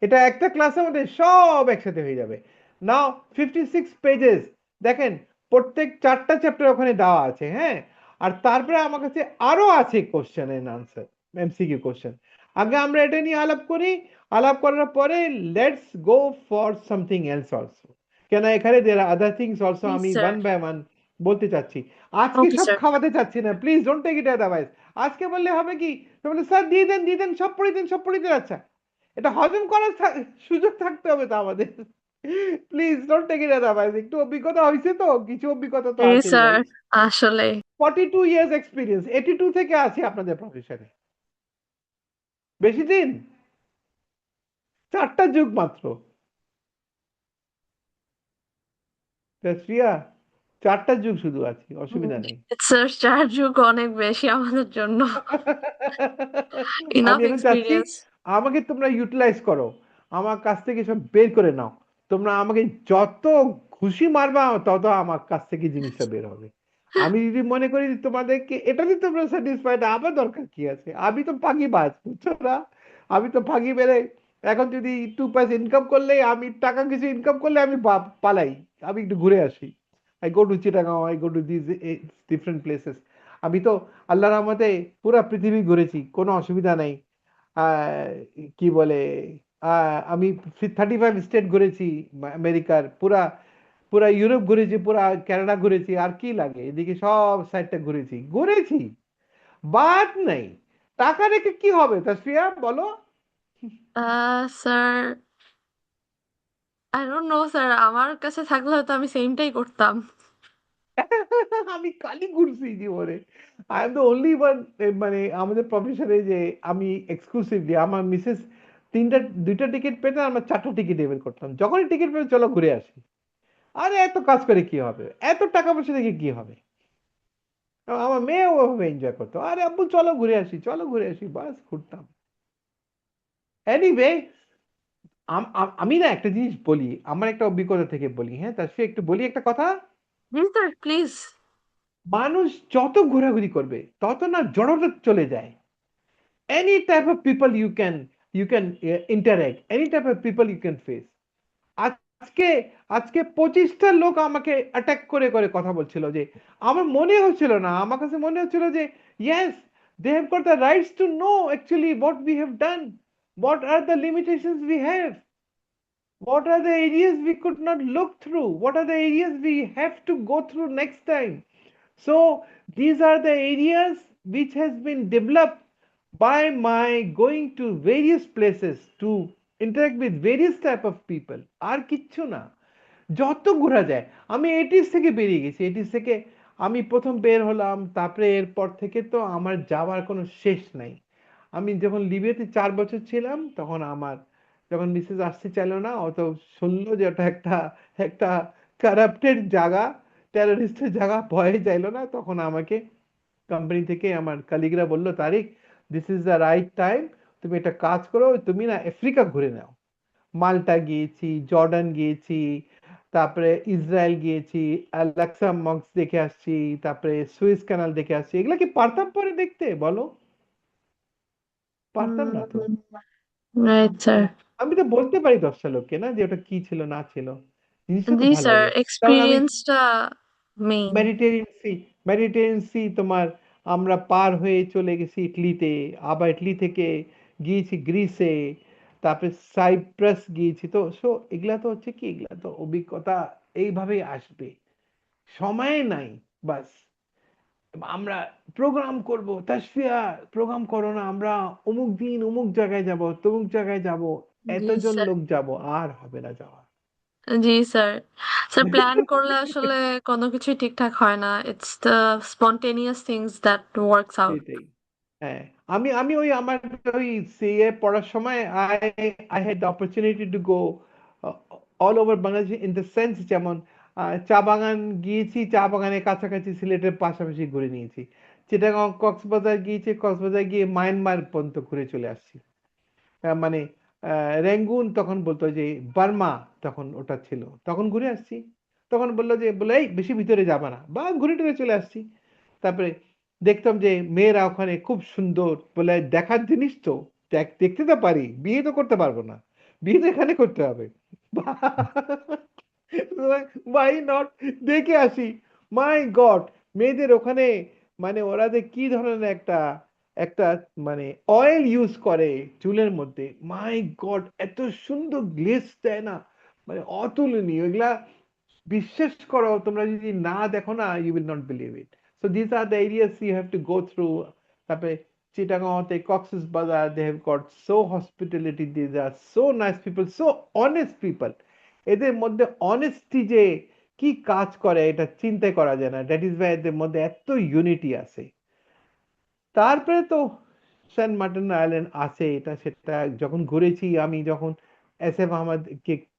এটা একটা ক্লাসের মধ্যে সব একসাথে হয়ে যাবে। নাও 56 পেজেস, দেখেন প্রত্যেক 4টা চ্যাপ্টার ওখানে দেওয়া আছে, হ্যাঁ। আর তারপরে আমার কাছে আরো আছে question and answer, MCQ question. আগে আমরা এটা নিয়ে আলাপ করি, আলাপ করার পরে let's go for something else also, কেন এখানে দের আর আদার থিংস অলসো, জি আমি স্যার। ওয়ান বাই ওয়ান বলতে চাচ্ছি। আজকে ওকে সব স্যার। খাওয়াতে চাচ্ছি না, please don't take it advice. আজকে বললে হবে কি, তো বলে স্যার দিয়ে দেন সব পড়িয়ে দেন, সব পড়িয়ে দেন। আচ্ছা, এটা হজম করার সুযোগ থাকতে হবে তো আমাদের। Please don't take it advice, একটু অভিজ্ঞতা হয়েছে তো, কিছু অভিজ্ঞতা তো জি আছেই স্যার ভাই। আসলে 42 ইয়ার্স এক্সপিরিয়েন্স, 82 থেকে আছি আপনাদের প্রফেশনে, বেশি দিন, 4টা যুগ মাত্র। শ্রিয়া, 4টা যুগ শুধু আছি, অসুবিধা নেই। স্যার 4 যুগ অনেক বেশি আমাদের জন্য। আমি ইনাফ এখন চাচ্ছি এক্সপিরিয়েন্স। আমাকে তোমরা ইউটিলাইজ করো, আমার কাছ থেকে সব বের করে নাও। তোমরা আমাকে যত খুশি মারবা তত আমার কাছ থেকে জিনিসটা বের হবে। আমি যদি মনে করি যে তোমাদেরকে এটাতে তোমরা স্যাটিসফাইড, আমার দরকার কি আছে, আমি তো ফাঁকিবাজ, বুঝছো না, আমি তো ফাঁকি মেরে এখন যদি 2 পয়সা ইনকাম করলে, আমি টাকা কিছু ইনকাম করলে আমি পালাই, আমি একটু ঘুরে আসি। I go to Chittagong, I go to this different places. আমি তো আল্লাহর রহমতে পুরা পৃথিবী ঘুরেছি, কোনো অসুবিধা নেই। আহ, কি বলে, আমি 35 স্টেট ঘুরেছি, আমেরিকার পুরা, পুরা ইউরোপ ঘুরেছি, পুরা কানাডা ঘুরেছি, আর কি লাগে, এদিকে সব সাইডটা ঘুরেছি ঘুরেছি, বাদ নাই। টাকা রেখে কি হবে তাসফিয়া বলো? Sir I don't know sir, আমার কাছে থাকলে হয়তো আমি সেমটাই করতাম। আমি কালি ঘুরছি জীবনে, I am the only one, মানে আমাদের প্রফেশনে যে আমি এক্সক্লুসিভলি, আমার মিসেস 2টা টিকিট পেতে আমরা 4টা টিকিট বের করতাম, যখনই টিকিট পেয়ে চলো ঘুরে আসি। আরে এত কাজ করে কি হবে, এত টাকা পয়সা দেখে কি হবে? আমার মেয়ে ওভাবে এনজয় করতো, আরে আব্বু চলো ঘুরে আসি, চলো ঘুরে আসি, বাস ঘুরতাম। এনিওয়ে, আমি না একটা জিনিস বলি, আমার একটা অভিজ্ঞতা থেকে বলি, হ্যাঁ, তার সে একটু বলি একটা কথা। জি স্যার প্লিজ। মানুষ যত ঘোরাঘুরি করবে তত না জড়তা চলে যায়। any type of people you can interact, any type of people you can face. আজকে আজকে 25টা লোক আমাকে অ্যাটাক করে করে কথা বলছিল, যে আমার মনে হচ্ছিল না, আমার কাছে মনে হচ্ছিল যে yes, they have got the rights to know actually what we have done, what are the limitations we have, what are the areas we could not look through, what are the areas we have to go through next time. So these are the areas which has been developed by my going to various places to interact with various type of people. আর কিচ্ছু না, যত ঘোরা যায়। আমি 80s থেকে বেরিয়ে গেছি, 80s থেকে আমি প্রথম বের হলাম, তারপরে এরপর থেকে তো আমার যাওয়ার কোনো শেষ নাই। আমি যখন লিবিয়াতে 4 বছর ছিলাম, তখন আমার যখন মিসেস আসতে চাইলো না, অত শুনলো যে ওটা একটা একটা কারাপ্টেড জায়গা, টেররিস্টের জায়গা, ভয়ে যাইলো না, তখন আমাকে কোম্পানি থেকে আমার কালিগরা বললো, Tariq, this is the right time, তুমি একটা কাজ করো, তুমি না আফ্রিকা ঘুরে নাও। মাল্টা গিয়েছি, জর্ডান গিয়েছি, তারপরে ইসরায়েল গিয়েছি, আলাক্সা মস্ক দেখে আসছি, তারপরে সুয়েজ ক্যানাল দেখে আসছি। এগুলা কি পারতাম পরে দেখতে, বলো? পারতাম না তো। Right sir. আমি তো বলতে পারি 10টা লোককে না যে ওটা কি ছিল না ছিল, জিনিসটা খুব জি ভালো স্যার, হবে। কারণ আমি এক্সপিরিয়েন্সটা মেইন। মেডিটেরেনিয়ান সি তোমার আমরা পার হয়ে চলে গেছি ইটলিতে, আবার ইটলি থেকে গিয়েছি গ্রিসে, তারপরে সাইপ্রাস গিয়েছি। তো সো এগুলা তো হচ্ছে কি, এগুলা তো অভিজ্ঞতা এইভাবেই আসবে, সময় নাই। বাস আমরা প্রোগ্রাম করব, তাসফিয়া প্রোগ্রাম করো না, আমরা অমুক দিন অমুক জায়গায় যাব, তমুক জায়গায় যাব, জি এতজন স্যার। লোক যাব, আর হবে না যাওয়া। জি স্যার। স্যার প্ল্যান করলে আসলে কোনো কিছুই ঠিকঠাক হয় না। It's the spontaneous things that works out. সেটাই। হ্যাঁ, আমি আমি ওই আমার ওই সিএ পড়ার সময় I I had the opportunity to go all over Bangladesh, in the sense যেমন চা বাগান গিয়েছি, চা বাগানের কাছাকাছি সিলেটের পাশাপাশি ঘুরে নিয়েছি। চিটাগাং কক্সবাজার গিয়েছি, কক্সবাজার গিয়ে মায়ানমার পর্যন্ত ঘুরে চলে আসছি। মানে রেঙ্গুন তখন বলতো যে বার্মা, তখন ওটা ছিল, তখন ঘুরে আসছি। তখন বললো যে বলে এই বেশি ভিতরে যাবা না, বা ঘুরে টুরে চলে আসছি। তারপরে দেখতাম যে মেয়েরা ওখানে খুব সুন্দর, বলে দেখার জিনিস তো, দেখতে তো পারি, বিয়ে তো করতে পারবো না, বিয়ে তো এখানে করতে হবে। বাই নট, দেখে আসি। মাই গড, মেয়েদের ওখানে মানে ওরা যে কি ধরনের একটা একটা মানে অয়েল ইউজ করে চুলের মধ্যে, মাই গড এত সুন্দর গ্লেজ দেয় না, মানে অতুলনীয় এগুলা। বিশ্বাস করো, তোমরা যদি না দেখো না, you will not believe it. So this are the areas you have to go through. তারপরে চিটাগাঁওতে Cox's Bazar, they have got so hospitality, this are so nice people, so honest people. এদের মধ্যে অনেস্টি যে কি কাজ করে এটা চিন্তা করা যায় না, দ্যাট ইজ ওয়াই এদের মধ্যে এত ইউনিটি আছে। তারপরে তো সেন্ট মার্টিন আইল্যান্ড আছে, এটা সেটা যখন ঘুরেছি আমি, যখন S F Ahmad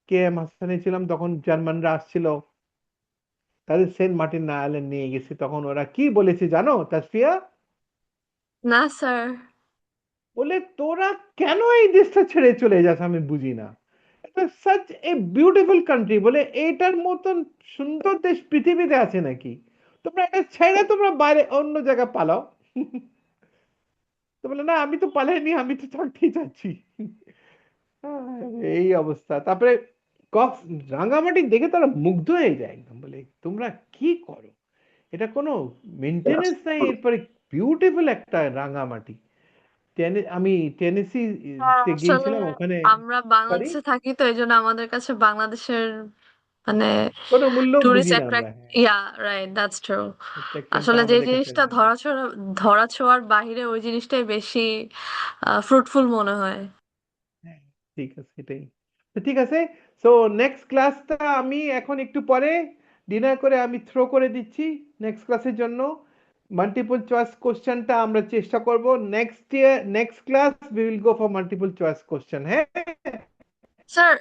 K M হাসানে ছিলাম, তখন জার্মানরা আসছিল, তাদের সেন্ট মার্টিন আইল্যান্ড নিয়ে গেছি, তখন ওরা কি বলেছে জানো তাসফিয়া? না স্যার। বলে তোরা কেন এই দেশটা ছেড়ে চলে যাস, আমি বুঝি না, সাচ এ বিউটিফুল কান্ট্রি, বলে এইটার মতন সুন্দর দেশ পৃথিবীতে আছে নাকি, তোমরা এটা ছেড়ে তোমরা বাইরে অন্য জায়গায় পালাও। তো বলে না আমি তো পালাইনি, আমি তো থাকতেই চাচ্ছি। এই অবস্থা। তারপরে কক্স রাঙামাটি দেখে তারা মুগ্ধ হয়ে যায় একদম, বলে তোমরা কি করো, এটা কোনো মেনটেনেন্স নাই, এরপরে বিউটিফুল একটা রাঙামাটি। আমি টেনেসি স্যার তে আসলে গিয়েছিলাম ওখানে। আমরা সরি, বাংলাদেশে থাকি তো এই জন্য আমাদের কাছে বাংলাদেশের মানে কোনো মূল্য টুরিস্ট বুঝি না আমরা, অ্যাট্রাক্ট, হ্যাঁ। ইয়া, রাইট, দ্যাটস ট্রু। অ্যাট্রাকশনটা আসলে যে আমাদের কাছে জিনিসটা নাই। ধরা ছোঁয়ার বাহিরে ওই জিনিসটাই বেশি ফ্রুটফুল মনে হয়। হ্যাঁ, ঠিক আছে, এটাই। তো ঠিক আছে, সো নেক্সট ক্লাসটা আমি এখন একটু পরে ডিনার করে আমি থ্রো করে দিচ্ছি নেক্সট ক্লাসের জন্য। মাল্টিপল চয়েস কোশ্চেনটা আমরা চেষ্টা করব next year, next class we will go for multiple choice question, হ্যাঁ। স্যার,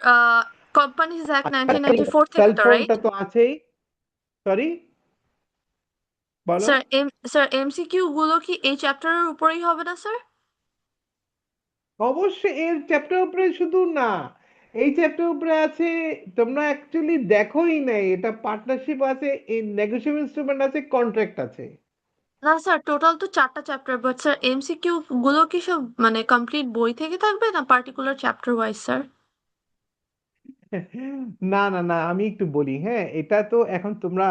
কোম্পানিজ অ্যাক্ট আচ্ছা, 1994 থেকে সেল তো, রাইট? ফোনটা তো আছেই। সরি, বলো। স্যার এমসিকিউ গুলো কি এই চ্যাপ্টারের উপরেই হবে না স্যার? অবশ্যই এর চ্যাপ্টার উপরে শুধু না, এই চ্যাপ্টার উপরে আছে, তোমরা অ্যাকচুয়ালি দেখোই নাই, এটা পার্টনারশিপ আছে, এই নেগোশিয়েবল ইনস্ট্রুমেন্ট আছে, কন্ট্রাক্ট আছে। না স্যার, টোটাল তো 4টা চ্যাপ্টার, বাট স্যার এমসিকিউ গুলো কি সব মানে কমপ্লিট বই থেকে থাকবে না পার্টিকুলার চ্যাপ্টার ওয়াইজ স্যার? না না না, আমি একটু বলি, হ্যাঁ, এটা তো এখন তোমরা,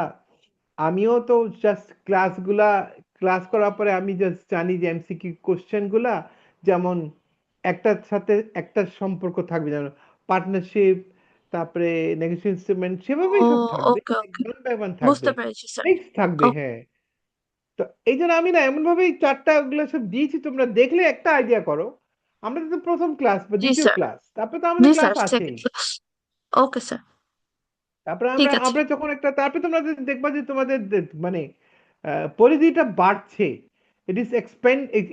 আমিও তো জাস্ট ক্লাস করার পরে আমি জাস্ট জানি যে এমসিকিউ কোশ্চেন গুলা যেমন একটার সাথে একটার সম্পর্ক থাকবে, যেমন পার্টনারশিপ, তারপরে নেগোশিয়েশন ইনস্ট্রুমেন্ট, ও, সেভাবেই সব থাকবে, ওকে ওকে, ওয়ান বাই ওয়ান বুঝতে থাকবে, পেরেছি স্যার। মিক্স থাকবে, ওকে হ্যাঁ। তো এই জন্য আমি না এমন ভাবে চারটা ওগুলো সব দিয়েছি, তোমরা দেখলে একটা আইডিয়া করো। আমরা তো প্রথম ক্লাস বা জি দ্বিতীয় স্যার। ক্লাস, তারপরে তো জি আমাদের স্যার, ক্লাস আছেই। Second class. ওকে স্যার, তারপরে ঠিক আমরা আছে। আমরা যখন একটা, তারপরে তোমরা দেখবা যে তোমাদের মানে পরিধিটা বাড়ছে, ইট ইজ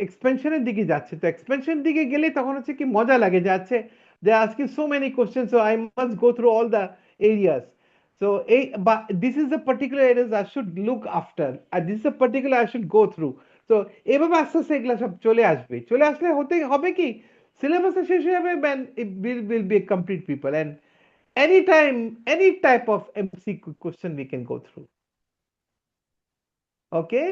এক্সপেনশনের দিকে যাচ্ছে। তো এক্সপেনশন দিকে গেলে তখন হচ্ছে কি মজা লাগে, যাচ্ছে যে আজকে so many question, so I must go through all the areas. So এই বা this is the particular areas I should look after, আর this is the particular I should go through. তো এভাবে আস্তে আস্তে এগুলো সব চলে আসবে, চলে আসলে হতে হবে কি, সিলেবাসটা শেষ হয়ে যাবে, will be complete people, and anytime, any type of MCQ question we can go through. Okay,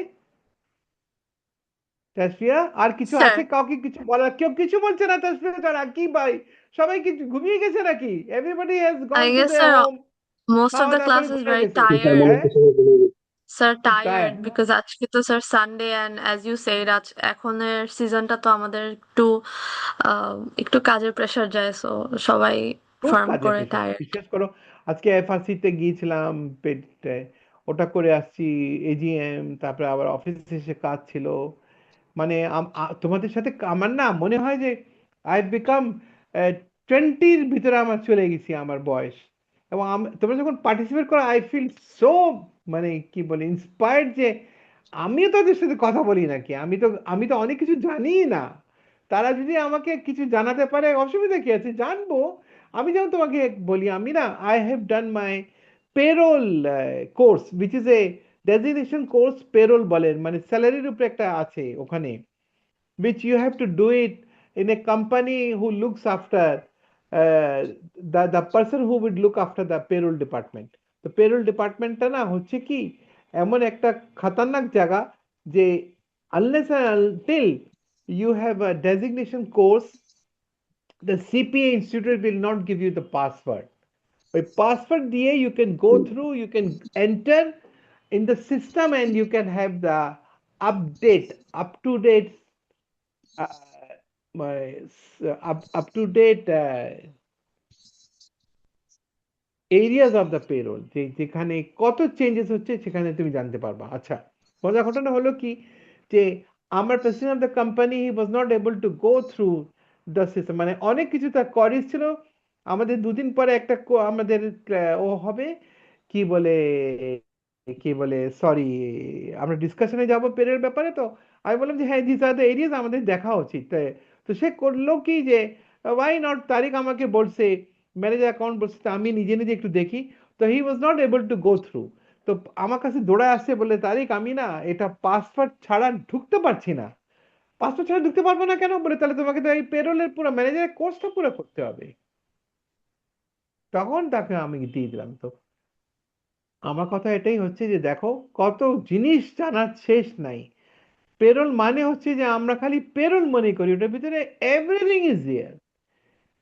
Tasfia, আর কিছু স্যার, আছে, কাউকে কিছু বলার, কেউ কিছু বলছে না তাসফিয়া, তারা কি ভাই, সবাই কি ঘুমিয়ে গেছে নাকি? Everybody has I gone to guess, there sir, home, most of খাওয়া the দাওয়া করে class is ঘুমিয়ে very গেছে, tired. হ্যাঁ Sir, খুব tired টায়ার্ড। because আজকে তো sir Sunday and as you said এখনের সিজনটা তো আমাদের একটু কাজের প্রেশার যায়, সো সবাই খুব ফার্ম কাজের করে প্রেশার, টায়ার্ড। বিশ্বাস করো। আজকে এফআরসি তে গিয়েছিলাম, পেটে ওটা করে আসছি, এজিএম, তারপরে আবার অফিসে এসে কাজ ছিল। মানে তোমাদের সাথে আমার না মনে হয় যে আই বিকাম 20-র ভিতরে আমার চলে গেছি, আমার বয়স। এবং তোমরা যখন পার্টিসিপেট করো আই ফিল সো, মানে কি বলে, ইন্সপায়ার্ড যে আমিও তাদের সাথে কথা বলি নাকি, আমি তো অনেক কিছু জানিই না। তারা যদি আমাকে কিছু জানাতে পারে অসুবিধা কি আছে, জানবো। আমি যেমন তোমাকে বলি, আমি না I have done my payroll course, which is A designation course, payroll বলেন, মানে স্যালারির উপরে একটা আছে ওখানে, which you have to do it in a company who looks after the person who would look after the payroll department. তো payroll departmentটা না হচ্ছে কি এমন একটা খতরনাক জায়গা যে unless and until you have a designation course, the CPA institute will not give you the password. ওই password দিয়ে you can go through, you can enter in the system, and you can have the update, up to date, up to date areas of the payroll, যেখানে কত changes হচ্ছে সেখানে তুমি জানতে পারবা। আচ্ছা, মজার ঘটনা হলো কি যে আমার president of the company he was not able to go through the system, মানে অনেক কিছু তার করিস ছিল। আমাদের দুদিন পরে একটা আমাদের ও হবে, কি বলে কি বলে সরি, আমরা ডিসকাশনে যাব পেরের ব্যাপারে। তো আমি বললাম যে হ্যাঁ, দিস আর দ্য এরিয়াস, আমাদের দেখা উচিত। তো সে করলো কি যে ওয়াই নট, তারিক আমাকে বলছে, ম্যানেজার অ্যাকাউন্ট বলছে, তো আমি নিজে নিজে একটু দেখি। তো he was not able to go through. তো আমার কাছে দৌড়ায় আসছে, বলে তারিক আমি না এটা পাসওয়ার্ড ছাড়া ঢুকতে পারছি না। পাসওয়ার্ড ছাড়া ঢুকতে পারবো না কেন? বলে তাহলে তোমাকে তো এই পেরোলের পুরো ম্যানেজারের কোর্সটা পুরো করতে হবে। তখন তাকে আমি দিয়ে দিলাম। তো আমার কথা এটাই হচ্ছে যে দেখো কত জিনিস জানার শেষ নাই। পেরোল মানে হচ্ছে যে আমরা খালি পেরোল মনে করি, ওটার ভিতরে এভরিথিং ইজ দেয়ার।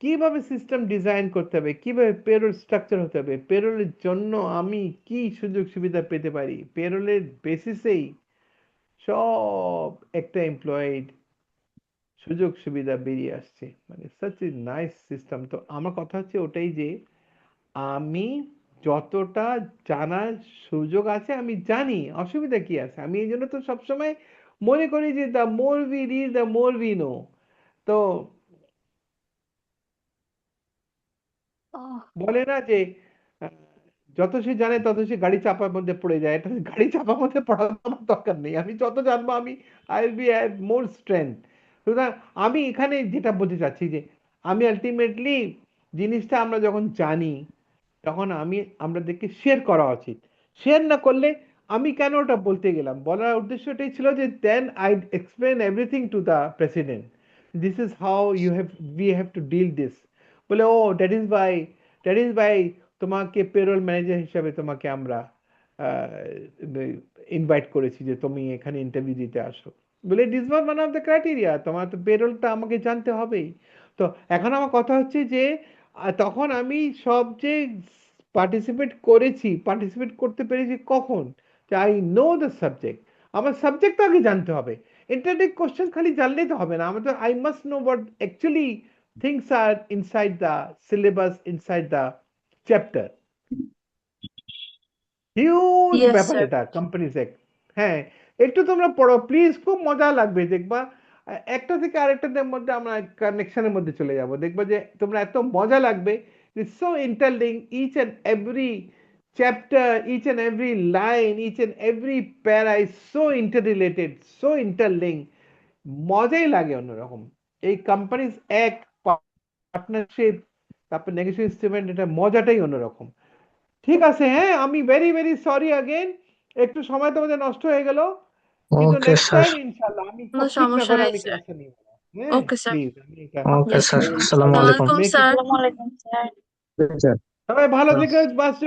কিভাবে সিস্টেম ডিজাইন করতে হবে, কিভাবে পেরোল স্ট্রাকচার হতে হবে, পেরোলের জন্য আমি কি সুযোগ সুবিধা পেতে পারি, পেরোলের বেসিসেই সব একটা এমপ্লয়েড সুযোগ সুবিধা বেরিয়ে আসছে। মানে সাচ এ নাইস সিস্টেম। তো আমার কথা হচ্ছে ওটাই যে আমি যতটা জানার সুযোগ আছে আমি জানি, অসুবিধা কি আছে? আমি এই জন্য তো সবসময় মনে করি যে the more we read the more we know. তো বলে না যে আহ, যত সে জানে তত সে গাড়ি চাপার মধ্যে পড়ে যায়। এটা গাড়ি চাপার মধ্যে পড়ার আমার দরকার নেই, আমি যত জানবো আমি I will be have more strength. সুতরাং আমি এখানে যেটা বলতে চাচ্ছি যে আমি আলটিমেটলি জিনিসটা আমরা যখন জানি তখন আমাদেরকে শেয়ার করা উচিত। শেয়ার না করলে আমি কেন ওটা বলতে গেলাম, বলার উদ্দেশ্য এটাই ছিল যে then I explain everything to the president, this is how you have, we have to deal this. বলে ও দ্যাট ইজ বাই তোমাকে পেরোল ম্যানেজার হিসাবে তোমাকে আমরা ইনভাইট করেছি যে তুমি এখানে ইন্টারভিউ দিতে আসো। বলে ইট is not one of the criteria, তোমার তো পেরোলটা আমাকে জানতে হবেই। তো এখন আমার কথা হচ্ছে যে তখন আমি সব যে পার্টিসিপেট করতে পেরেছি কখন, যে আই নো দ্য সাবজেক্ট। আমার সাবজেক্ট তো আগে জানতে হবে। ইন্টারনেট কোশ্চেন খালি জানলেই তো হবে না, আমাদের I must know what actually things are inside the syllabus, inside the chapter. Huge Yes, ব্যাপার sir. এটা, কোম্পানিজ অ্যাক্ট। হ্যাঁ, একটু তোমরা পড়ো প্লিজ, খুব মজা লাগবে দেখবা। একটা থেকে আরেকটার মধ্যে আমরা কানেকশনের মধ্যে চলে যাব, দেখবা যে তোমরা এত মজা লাগবে। It's so interlink, each and every chapter, each and every line, each and every para is so interrelated, so interlink. মজাই লাগে অন্যরকম। এই কোম্পানিজ অ্যাক্ট, পার্টনারশিপ, তারপর নেগোসিয়েশন, এটা মজাটাই অন্যরকম। ঠিক আছে, হ্যাঁ, আমি ভেরি ভেরি সরি अगेन, একটু সময় তোমাদের নষ্ট হয়ে গেল, কিন্তু ওকে নেক্সট স্যার। টাইম ইনশাআল্লাহ আমি কোনো সব ঠিক না সমস্যা করে নাই আমি স্যার। ক্লাসে নিব না। হ্যাঁ ওকে স্যার। প্লিজ, আমি এটা okay yes sir, sir. I আসসালামু আই আলাইকুম। ওয়ালাইকুম মেক ইট। স্যার। আসসালামু আলাইকুম স্যার। সবাই ভালো থেকো, বাস